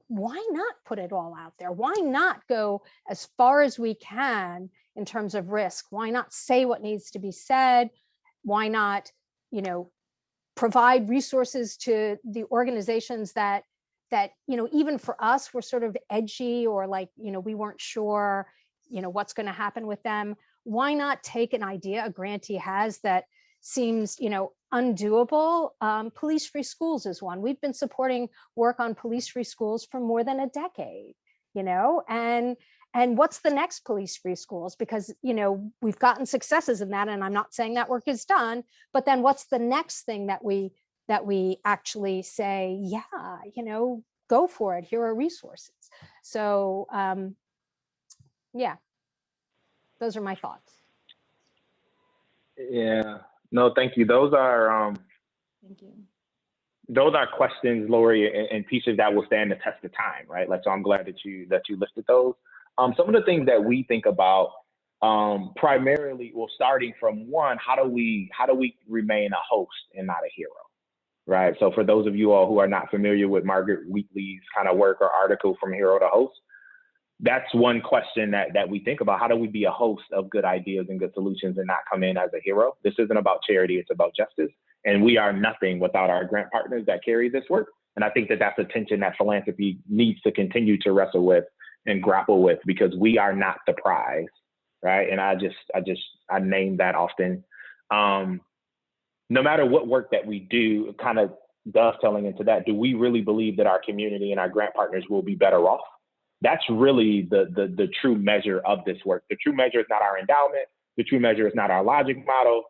why not put it all out there? Why not go as far as we can in terms of risk? Why not say what needs to be said? Why not, provide resources to the organizations that even for us were sort of edgy, or like, we weren't sure, what's going to happen with them. Why not take an idea a grantee has that seems, undoable? Police-free schools is one. We've been supporting work on police-free schools for more than a decade, and what's the next police-free schools? Because, we've gotten successes in that, and I'm not saying that work is done, but then what's the next thing that we actually say, yeah, go for it. Here are resources. So, yeah, those are my thoughts. Yeah, no, thank you. Those are, Thank you. Those are questions, Lori, and pieces that will stand the test of time, right? Like, so I'm glad that you listed those. Some of the things that we think about primarily, well, starting from one, how do we remain a host and not a hero, right? So for those of you all who are not familiar with Margaret Wheatley's kind of work or article From Hero to Host, that's one question that we think about. How do we be a host of good ideas and good solutions and not come in as a hero? This isn't about charity, it's about justice. And we are nothing without our grant partners that carry this work. And I think that that's a tension that philanthropy needs to continue to wrestle with and grapple with, because we are not the prize, right? And I name that often. No matter what work that we do, kind of dovetailing into that, do we really believe that our community and our grant partners will be better off? That's really the true measure of this work. The true measure is not our endowment. The true measure is not our logic model.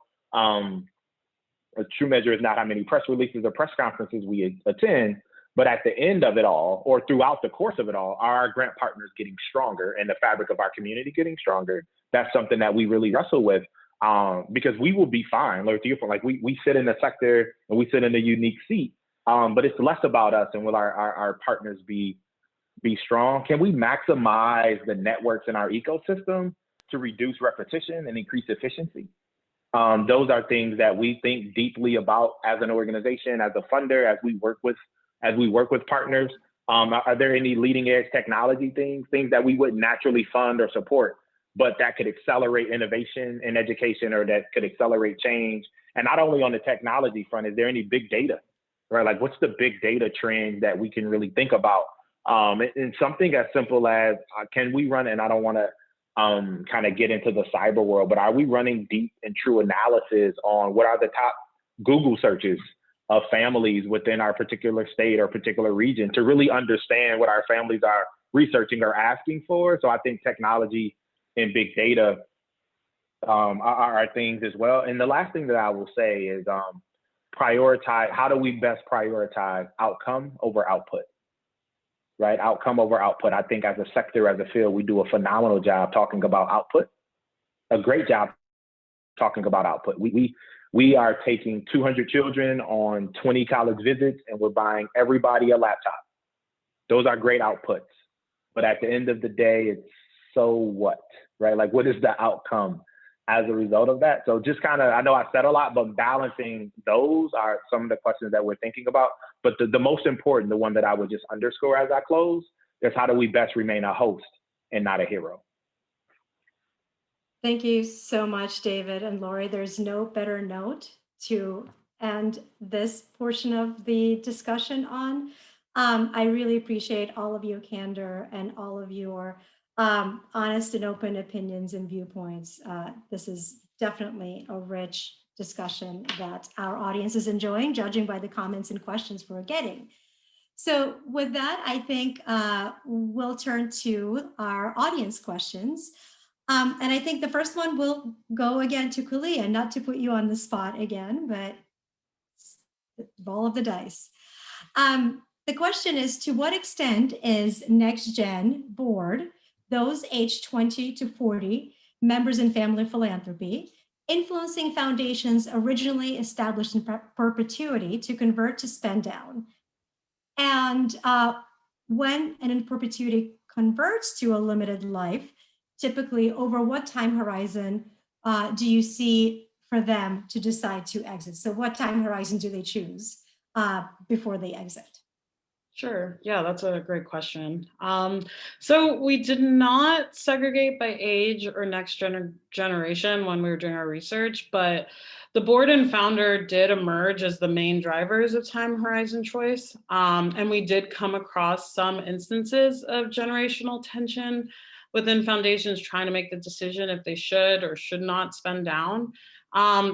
The true measure is not how many press releases or press conferences we attend, but at the end of it all, or throughout the course of it all, are our grant partners getting stronger and the fabric of our community getting stronger? That's something that we really wrestle with, because we will be fine. Like, to your point, like we sit in the sector and we sit in a unique seat, but it's less about us and will our partners be strong? Can we maximize the networks in our ecosystem to reduce repetition and increase efficiency? Those are things that we think deeply about as an organization, as a funder, as we work with partners. Are there any leading edge technology things that we would naturally fund or support, but that could accelerate innovation in education, or that could accelerate change? And not only on the technology front, is there any big data, right? Like, what's the big data trend that we can really think about? And something as simple as, can we run, and I don't want to kind of get into the cyber world, but are we running deep and true analysis on what are the top Google searches of families within our particular state or particular region, to really understand what our families are researching or asking for? So I think technology and big data are things as well. And the last thing that I will say is prioritize. How do we best prioritize outcome over output? Right? Outcome over output. I think as a sector, as a field, we do a phenomenal job talking about output, a great job talking about output. We are taking 200 children on 20 college visits, and we're buying everybody a laptop. Those are great outputs. But at the end of the day, it's so what, right? Like, what is the outcome as a result of that? So just kind of, I know I said a lot, but balancing those are some of the questions that we're thinking about. But the most important, the one that I would just underscore as I close, is how do we best remain a host and not a hero? Thank you so much, David and Lori. There's no better note to end this portion of the discussion on. I really appreciate all of your candor and all of your honest and open opinions and viewpoints. This is definitely a rich discussion that our audience is enjoying, judging by the comments and questions we're getting. So with that, I think we'll turn to our audience questions. And I think the first one will go again to Kalia, not to put you on the spot again, but roll of the dice. The question is, to what extent is Next Gen board, those aged 20 to 40, members in family philanthropy, influencing foundations originally established in perpetuity to convert to spend down? And when an in perpetuity converts to a limited life, typically over what time horizon do you see for them to decide to exit? So what time horizon do they choose before they exit? Sure. Yeah, that's a great question. So we did not segregate by age or next generation when we were doing our research, but the board and founder did emerge as the main drivers of time horizon choice. And we did come across some instances of generational tension within foundations trying to make the decision if they should or should not spend down.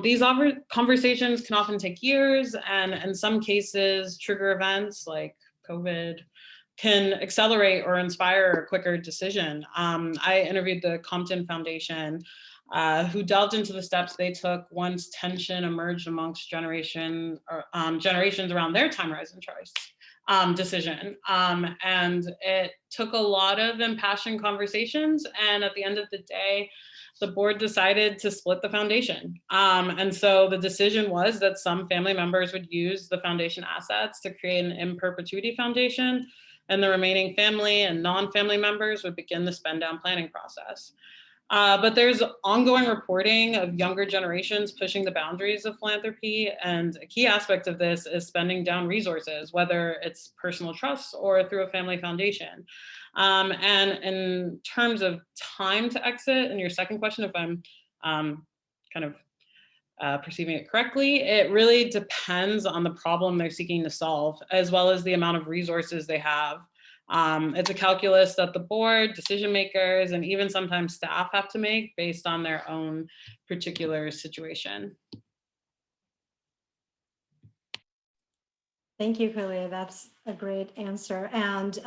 These conversations can often take years, and in some cases, trigger events like COVID can accelerate or inspire a quicker decision. I interviewed the Compton Foundation, who delved into the steps they took once tension emerged amongst generations around their time horizon choice decision. And it took a lot of impassioned conversations. And at the end of the day, the board decided to split the foundation. And so the decision was that some family members would use the foundation assets to create an in perpetuity foundation and the remaining family and non-family members would begin the spend down planning process. But there's ongoing reporting of younger generations pushing the boundaries of philanthropy, and a key aspect of this is spending down resources, whether it's personal trusts or through a family foundation. And in terms of time to exit, and your second question, if I'm kind of perceiving it correctly, it really depends on the problem they're seeking to solve, as well as the amount of resources they have. It's a calculus that the board, decision makers, and even sometimes staff have to make based on their own particular situation. Thank you, Kalia. That's a great answer. And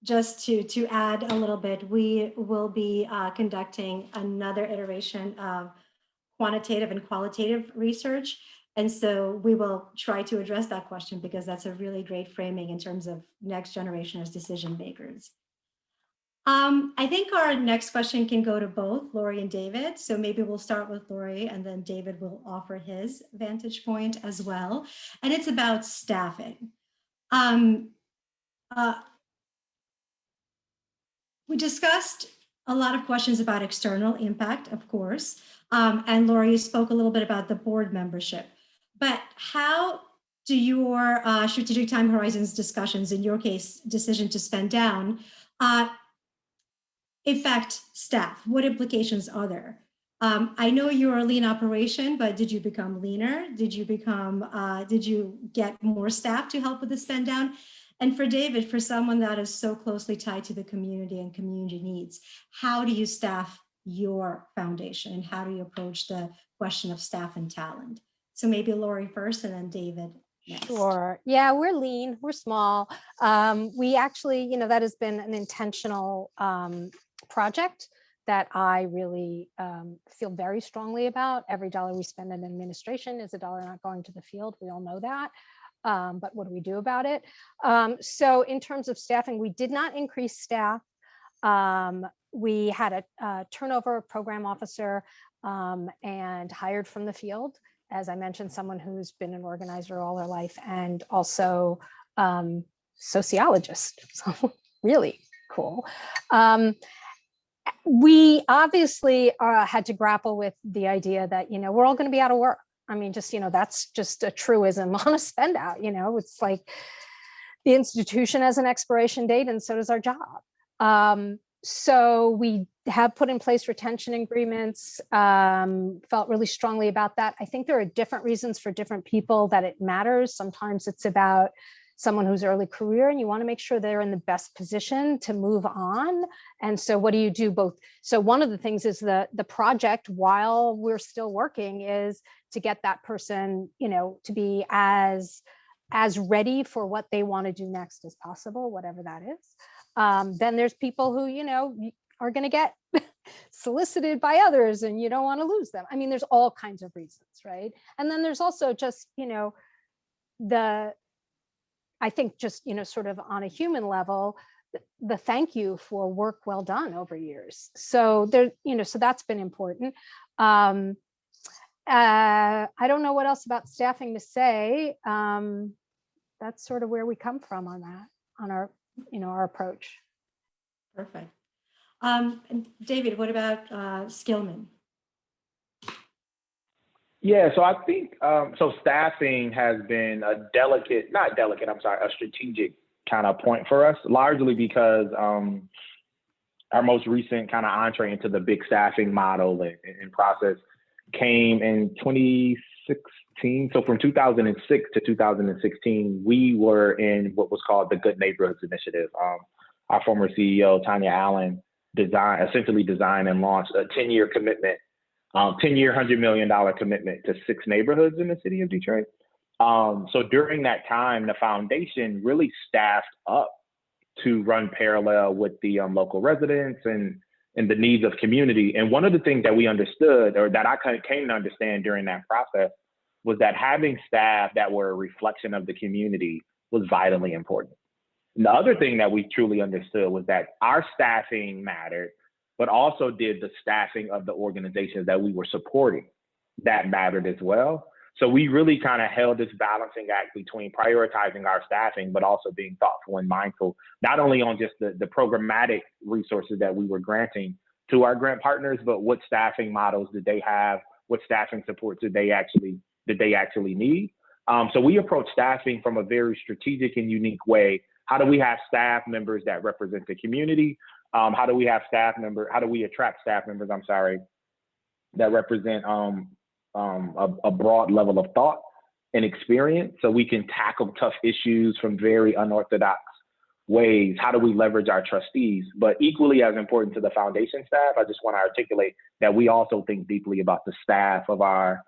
just to add a little bit, we will be conducting another iteration of quantitative and qualitative research. And so we will try to address that question because that's a really great framing in terms of next generation as decision makers. I think our next question can go to both Lori and David. So maybe we'll start with Lori and then David will offer his vantage point as well. And it's about staffing. We discussed a lot of questions about external impact, of course. And Lori spoke a little bit about the board membership. But how do your strategic time horizons discussions, in your case, decision to spend down, affect staff? What implications are there? I know you're a lean operation, but did you become leaner? Did you get more staff to help with the spend down? And for David, for someone that is so closely tied to the community and community needs, how do you staff your foundation and how do you approach the question of staff and talent? So maybe Lori first and then David next. Sure. Yeah, we're lean, we're small. We actually, that has been an intentional project that I really feel very strongly about. Every dollar we spend in administration is a dollar not going to the field. We all know that. But what do we do about it? So in terms of staffing, we did not increase staff. We had a turnover program officer and hired from the field. As I mentioned, someone who's been an organizer all their life and also sociologist. So really cool. We obviously had to grapple with the idea that, we're all going to be out of work. I mean, that's just a truism on a spend out, it's like the institution has an expiration date and so does our job. So we have put in place retention agreements, felt really strongly about that. I think there are different reasons for different people that it matters. Sometimes it's about someone who's early career and you want to make sure they're in the best position to move on. And so what do you do both? So one of the things is the project while we're still working is to get that person, to be as ready for what they want to do next as possible, whatever that is. Then there's people who, are going to get solicited by others and you don't want to lose them. I mean, there's all kinds of reasons, right? And then there's also just, I think just, sort of on a human level, the thank you for work well done over years. So there, so that's been important. I don't know what else about staffing to say. That's sort of where we come from on that, on our, our approach. Perfect. And David, what about Skillman? Yeah, so I think, so staffing has been a strategic kind of point for us, largely because our most recent kind of entree into the big staffing model and process came in 2016. So from 2006 to 2016, we were in what was called the Good Neighborhoods Initiative. Our former CEO, Tanya Allen, essentially designed and launched a 10-year commitment, 10-year, $100 million commitment to 6 neighborhoods in the city of Detroit. So during that time, the foundation really staffed up to run parallel with the local residents and the needs of community. And one of the things that we understood, or that I came to understand during that process, was that having staff that were a reflection of the community was vitally important. And the other thing that we truly understood was that our staffing mattered, but also did the staffing of the organizations that we were supporting that mattered as well. So we really kind of held this balancing act between prioritizing our staffing, but also being thoughtful and mindful, not only on just the programmatic resources that we were granting to our grant partners, but what staffing models did they have? What staffing support did they actually need? So we approach staffing from a very strategic and unique way. How do we have staff members that represent the community? How do we attract staff members, that represent a broad level of thought and experience, so we can tackle tough issues from very unorthodox ways? How do we leverage our trustees? But equally as important to the foundation staff, I just want to articulate that we also think deeply about the staff of our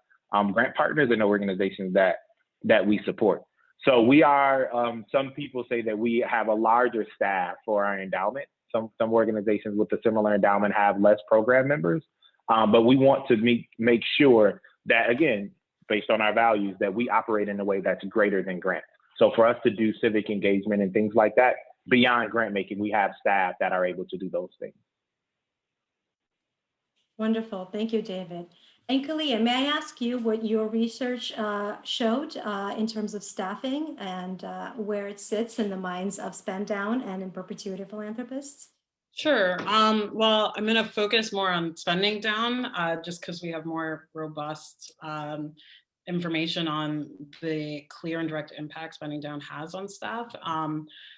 grant partners and the organizations that we support. So we are, some people say that we have a larger staff for our endowment. Some organizations with a similar endowment have less program members, but we want to make sure that, again, based on our values, that we operate in a way that's greater than grants. So for us to do civic engagement and things like that, beyond grant making, we have staff that are able to do those things. Wonderful. Thank you, David. And Kalia, may I ask you what your research showed in terms of staffing and where it sits in the minds of spend down and in perpetuity philanthropists? Sure. Well, I'm going to focus more on spending down just because we have more robust information on the clear and direct impact spending down has on staff.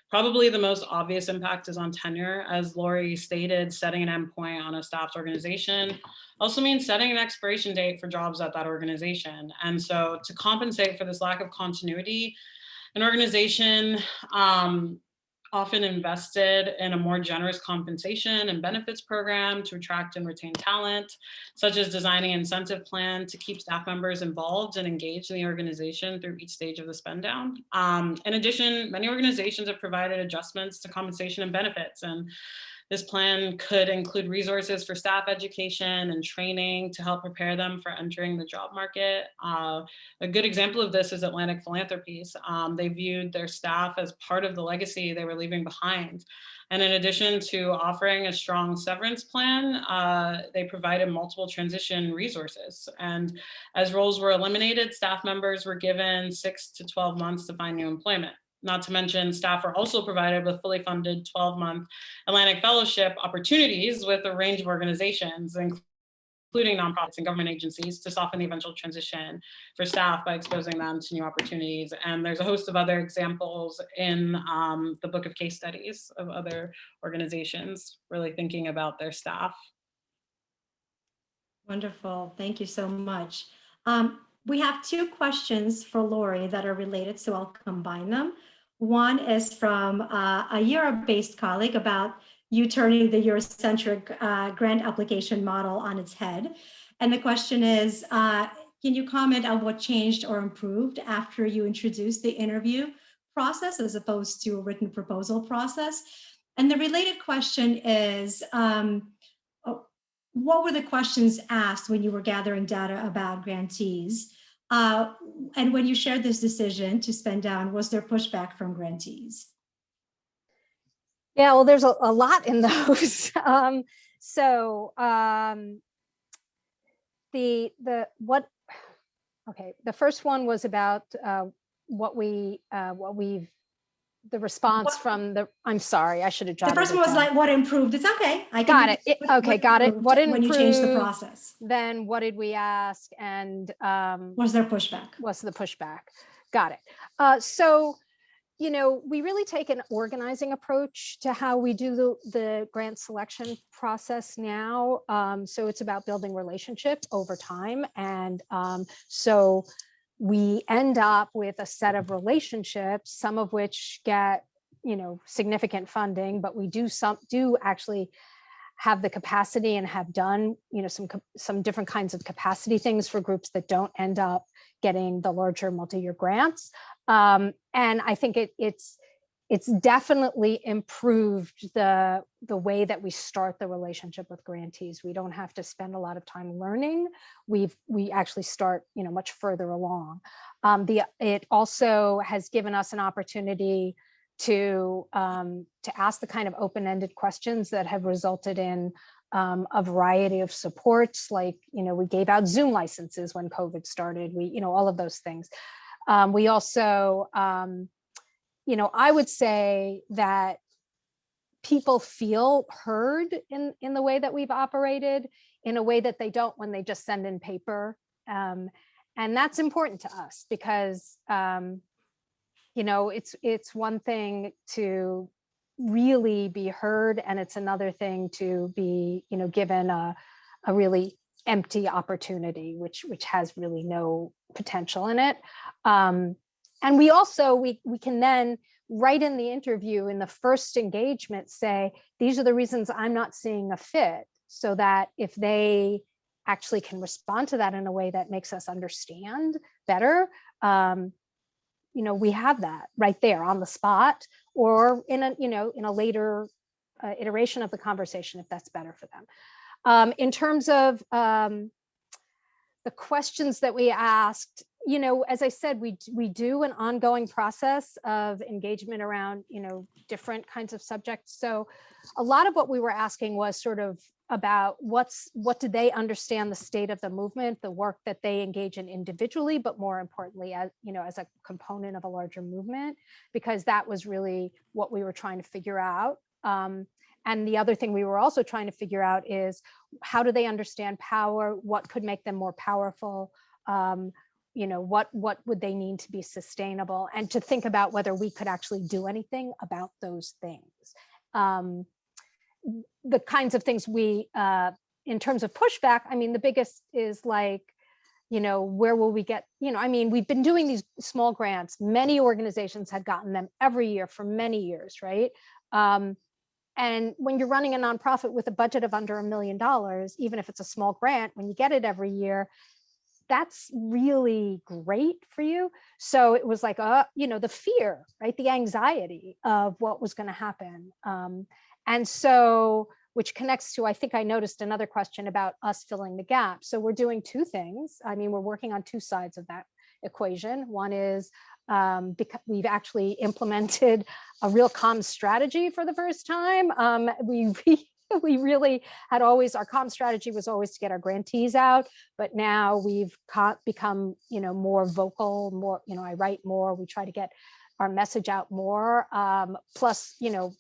Probably the most obvious impact is on tenure. As Lori stated, setting an endpoint on a staff's organization also means setting an expiration date for jobs at that organization. And so to compensate for this lack of continuity, an organization often invested in a more generous compensation and benefits program to attract and retain talent, such as designing an incentive plan to keep staff members involved and engaged in the organization through each stage of the spend down. In addition, many organizations have provided adjustments to compensation and benefits, and this plan could include resources for staff education and training to help prepare them for entering the job market. A good example of this is Atlantic Philanthropies. They viewed their staff as part of the legacy they were leaving behind. And in addition to offering a strong severance plan, they provided multiple transition resources. And as roles were eliminated, staff members were given 6 to 12 months to find new employment. Not to mention, staff are also provided with fully funded 12-month Atlantic Fellowship opportunities with a range of organizations, including nonprofits and government agencies, to soften the eventual transition for staff by exposing them to new opportunities. And there's a host of other examples in the book of case studies of other organizations really thinking about their staff. Wonderful. Thank you so much. We have 2 questions for Lori that are related, so I'll combine them. One is from a Europe-based colleague about you turning the Eurocentric grant application model on its head. And the question is, can you comment on what changed or improved after you introduced the interview process as opposed to a written proposal process? And the related question is, what were the questions asked when you were gathering data about grantees? And when you shared this decision to spend down, was there pushback from grantees? Yeah, well, there's a lot in those. The first one was about the response from the, I'm sorry, I should have jotted the first it one was down. like what improved. It's okay. I got it. Okay, got it. What improved when you changed the process? Then what did we ask? And was there pushback? Was the pushback? Got it. So, you know, we really take an organizing approach to how we do the grant selection process now. So it's about building relationship over time. And so we end up with a set of relationships, some of which get, you know, significant funding, but we do actually have the capacity and have done, you know, some different kinds of capacity things for groups that don't end up getting the larger multi-year grants. And I think it's definitely improved the way that we start the relationship with grantees. We don't have to spend a lot of time learning. We actually start, you know, much further along. It also has given us an opportunity to ask the kind of open-ended questions that have resulted in a variety of supports, like, we gave out Zoom licenses when COVID started, all of those things. We also, I would say that people feel heard in the way that we've operated, in a way that they don't when they just send in paper. And that's important to us because, it's one thing to really be heard, and it's another thing to be, given a really empty opportunity, which has really no potential in it. And we also, we can then, right in the interview, in the first engagement, say, these are the reasons I'm not seeing a fit, so that if they actually can respond to that in a way that makes us understand better, we have that right there on the spot, or in a later iteration of the conversation, if that's better for them. In terms of the questions that we asked, as I said, we do an ongoing process of engagement around, different kinds of subjects. So a lot of what we were asking was sort of about what do they understand the state of the movement, the work that they engage in individually, but more importantly, as a component of a larger movement, because that was really what we were trying to figure out. And the other thing we were also trying to figure out is, how do they understand power? What could make them more powerful? What would they need to be sustainable? And to think about whether we could actually do anything about those things. The kinds of things we, in terms of pushback, the biggest is like, where will we get, we've been doing these small grants. Many organizations had gotten them every year for many years, right? And when you're running a nonprofit with a budget of under $1 million, even if it's a small grant, when you get it every year, that's really great for you. So it was like, the fear, right? The anxiety of what was going to happen. And so, which connects to, I think I noticed another question about us filling the gap. So we're doing two things. We're working on two sides of that equation. One is, because we've actually implemented a real comms strategy for the first time. We really had always, our comms strategy was always to get our grantees out, but now we've become, more vocal, more, I write more, we try to get our message out more, plus,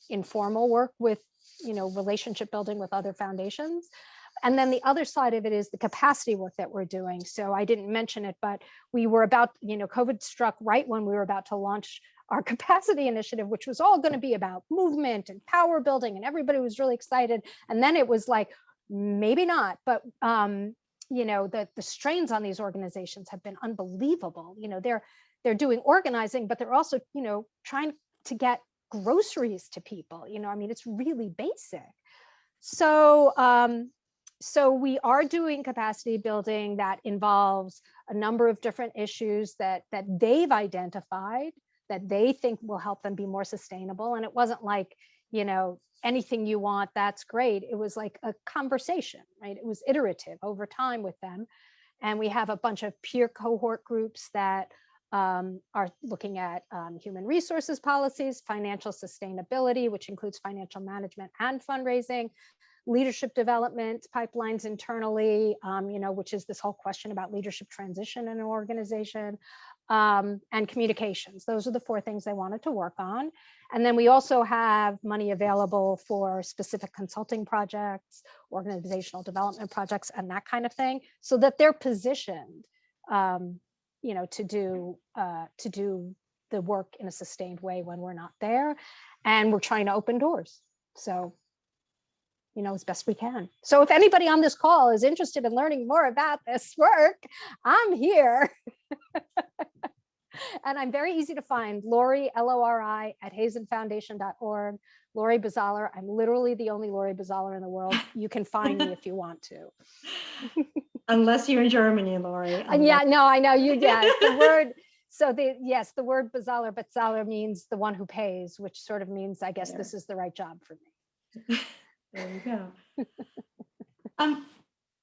informal work with, relationship building with other foundations. And then the other side of it is the capacity work that we're doing. So I didn't mention it, but we were about, COVID struck right when we were about to launch our capacity initiative, which was all going to be about movement and power building, and everybody was really excited. And then it was like, maybe not, but the strains on these organizations have been unbelievable. They're doing organizing, but they're also, trying to get groceries to people. It's really basic. So we are doing capacity building that involves a number of different issues that they've identified that they think will help them be more sustainable. And it wasn't like, anything you want, that's great. It was like a conversation, right? It was iterative over time with them. And we have a bunch of peer cohort groups that are looking at human resources policies, financial sustainability, which includes financial management and fundraising, leadership development pipelines internally, which is this whole question about leadership transition in an organization, and communications. Those are the four things they wanted to work on. And then we also have money available for specific consulting projects, organizational development projects, and that kind of thing, so that they're positioned, to do the work in a sustained way when we're not there. And we're trying to open doors. So, as best we can. So if anybody on this call is interested in learning more about this work, I'm here. And I'm very easy to find. Lori, Lori, at hazenfoundation.org. Lori Bazaler. I'm literally the only Lori Bazaler in the world. You can find me if you want to. Unless you're in Germany, Lori. Yeah, no, I know you. Yeah, the word. So the word Bazaler means the one who pays, which sort of means, I guess, this is the right job for me. There you go.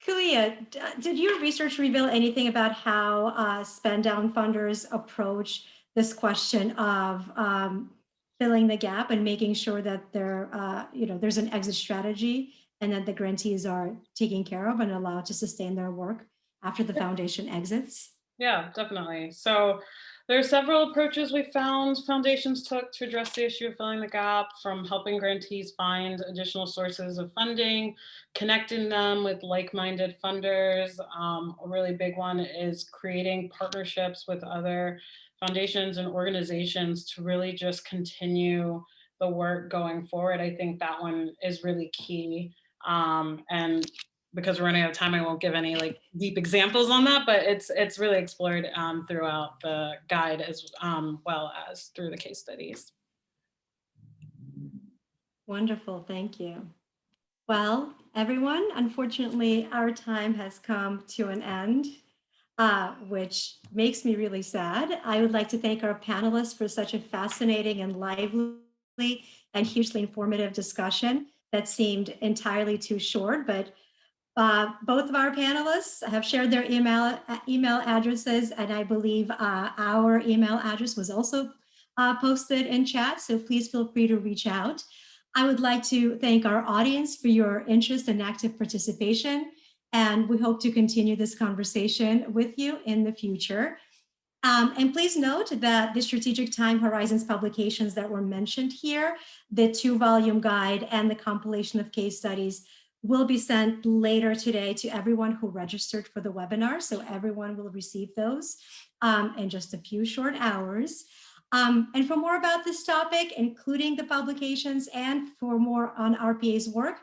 Kulia, did your research reveal anything about how spend down funders approach this question of filling the gap and making sure that there's an exit strategy and that the grantees are taken care of and allowed to sustain their work after the foundation exits? Yeah, definitely. So there are several approaches we found foundations took to address the issue of filling the gap, from helping grantees find additional sources of funding, connecting them with like-minded funders. A really big one is creating partnerships with other foundations and organizations to really just continue the work going forward. I think that one is really key. And because we're running out of time, I won't give any like deep examples on that, but it's really explored throughout the guide as well as through the case studies. Wonderful, thank you. Well, everyone, unfortunately, our time has come to an end, which makes me really sad. I would like to thank our panelists for such a fascinating and lively and hugely informative discussion that seemed entirely too short, but both of our panelists have shared their email addresses, and I believe our email address was also posted in chat, so please feel free to reach out. I would like to thank our audience for your interest and active participation, and we hope to continue this conversation with you in the future. And please note that the Strategic Time Horizons publications that were mentioned here, the 2-volume guide and the compilation of case studies, will be sent later today to everyone who registered for the webinar. So everyone will receive those in just a few short hours. And for more about this topic, including the publications, and for more on RPA's work,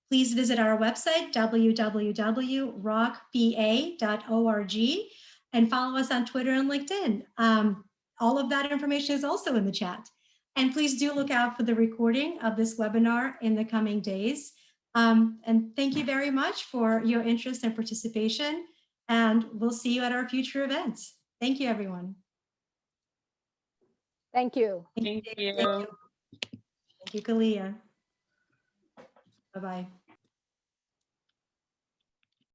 please visit our website, www.rockpa.org, and follow us on Twitter and LinkedIn. All of that information is also in the chat. And please do look out for the recording of this webinar in the coming days. And thank you very much for your interest and participation. And we'll see you at our future events. Thank you, everyone. Thank you. Thank you. Thank you, Kalia. Bye-bye.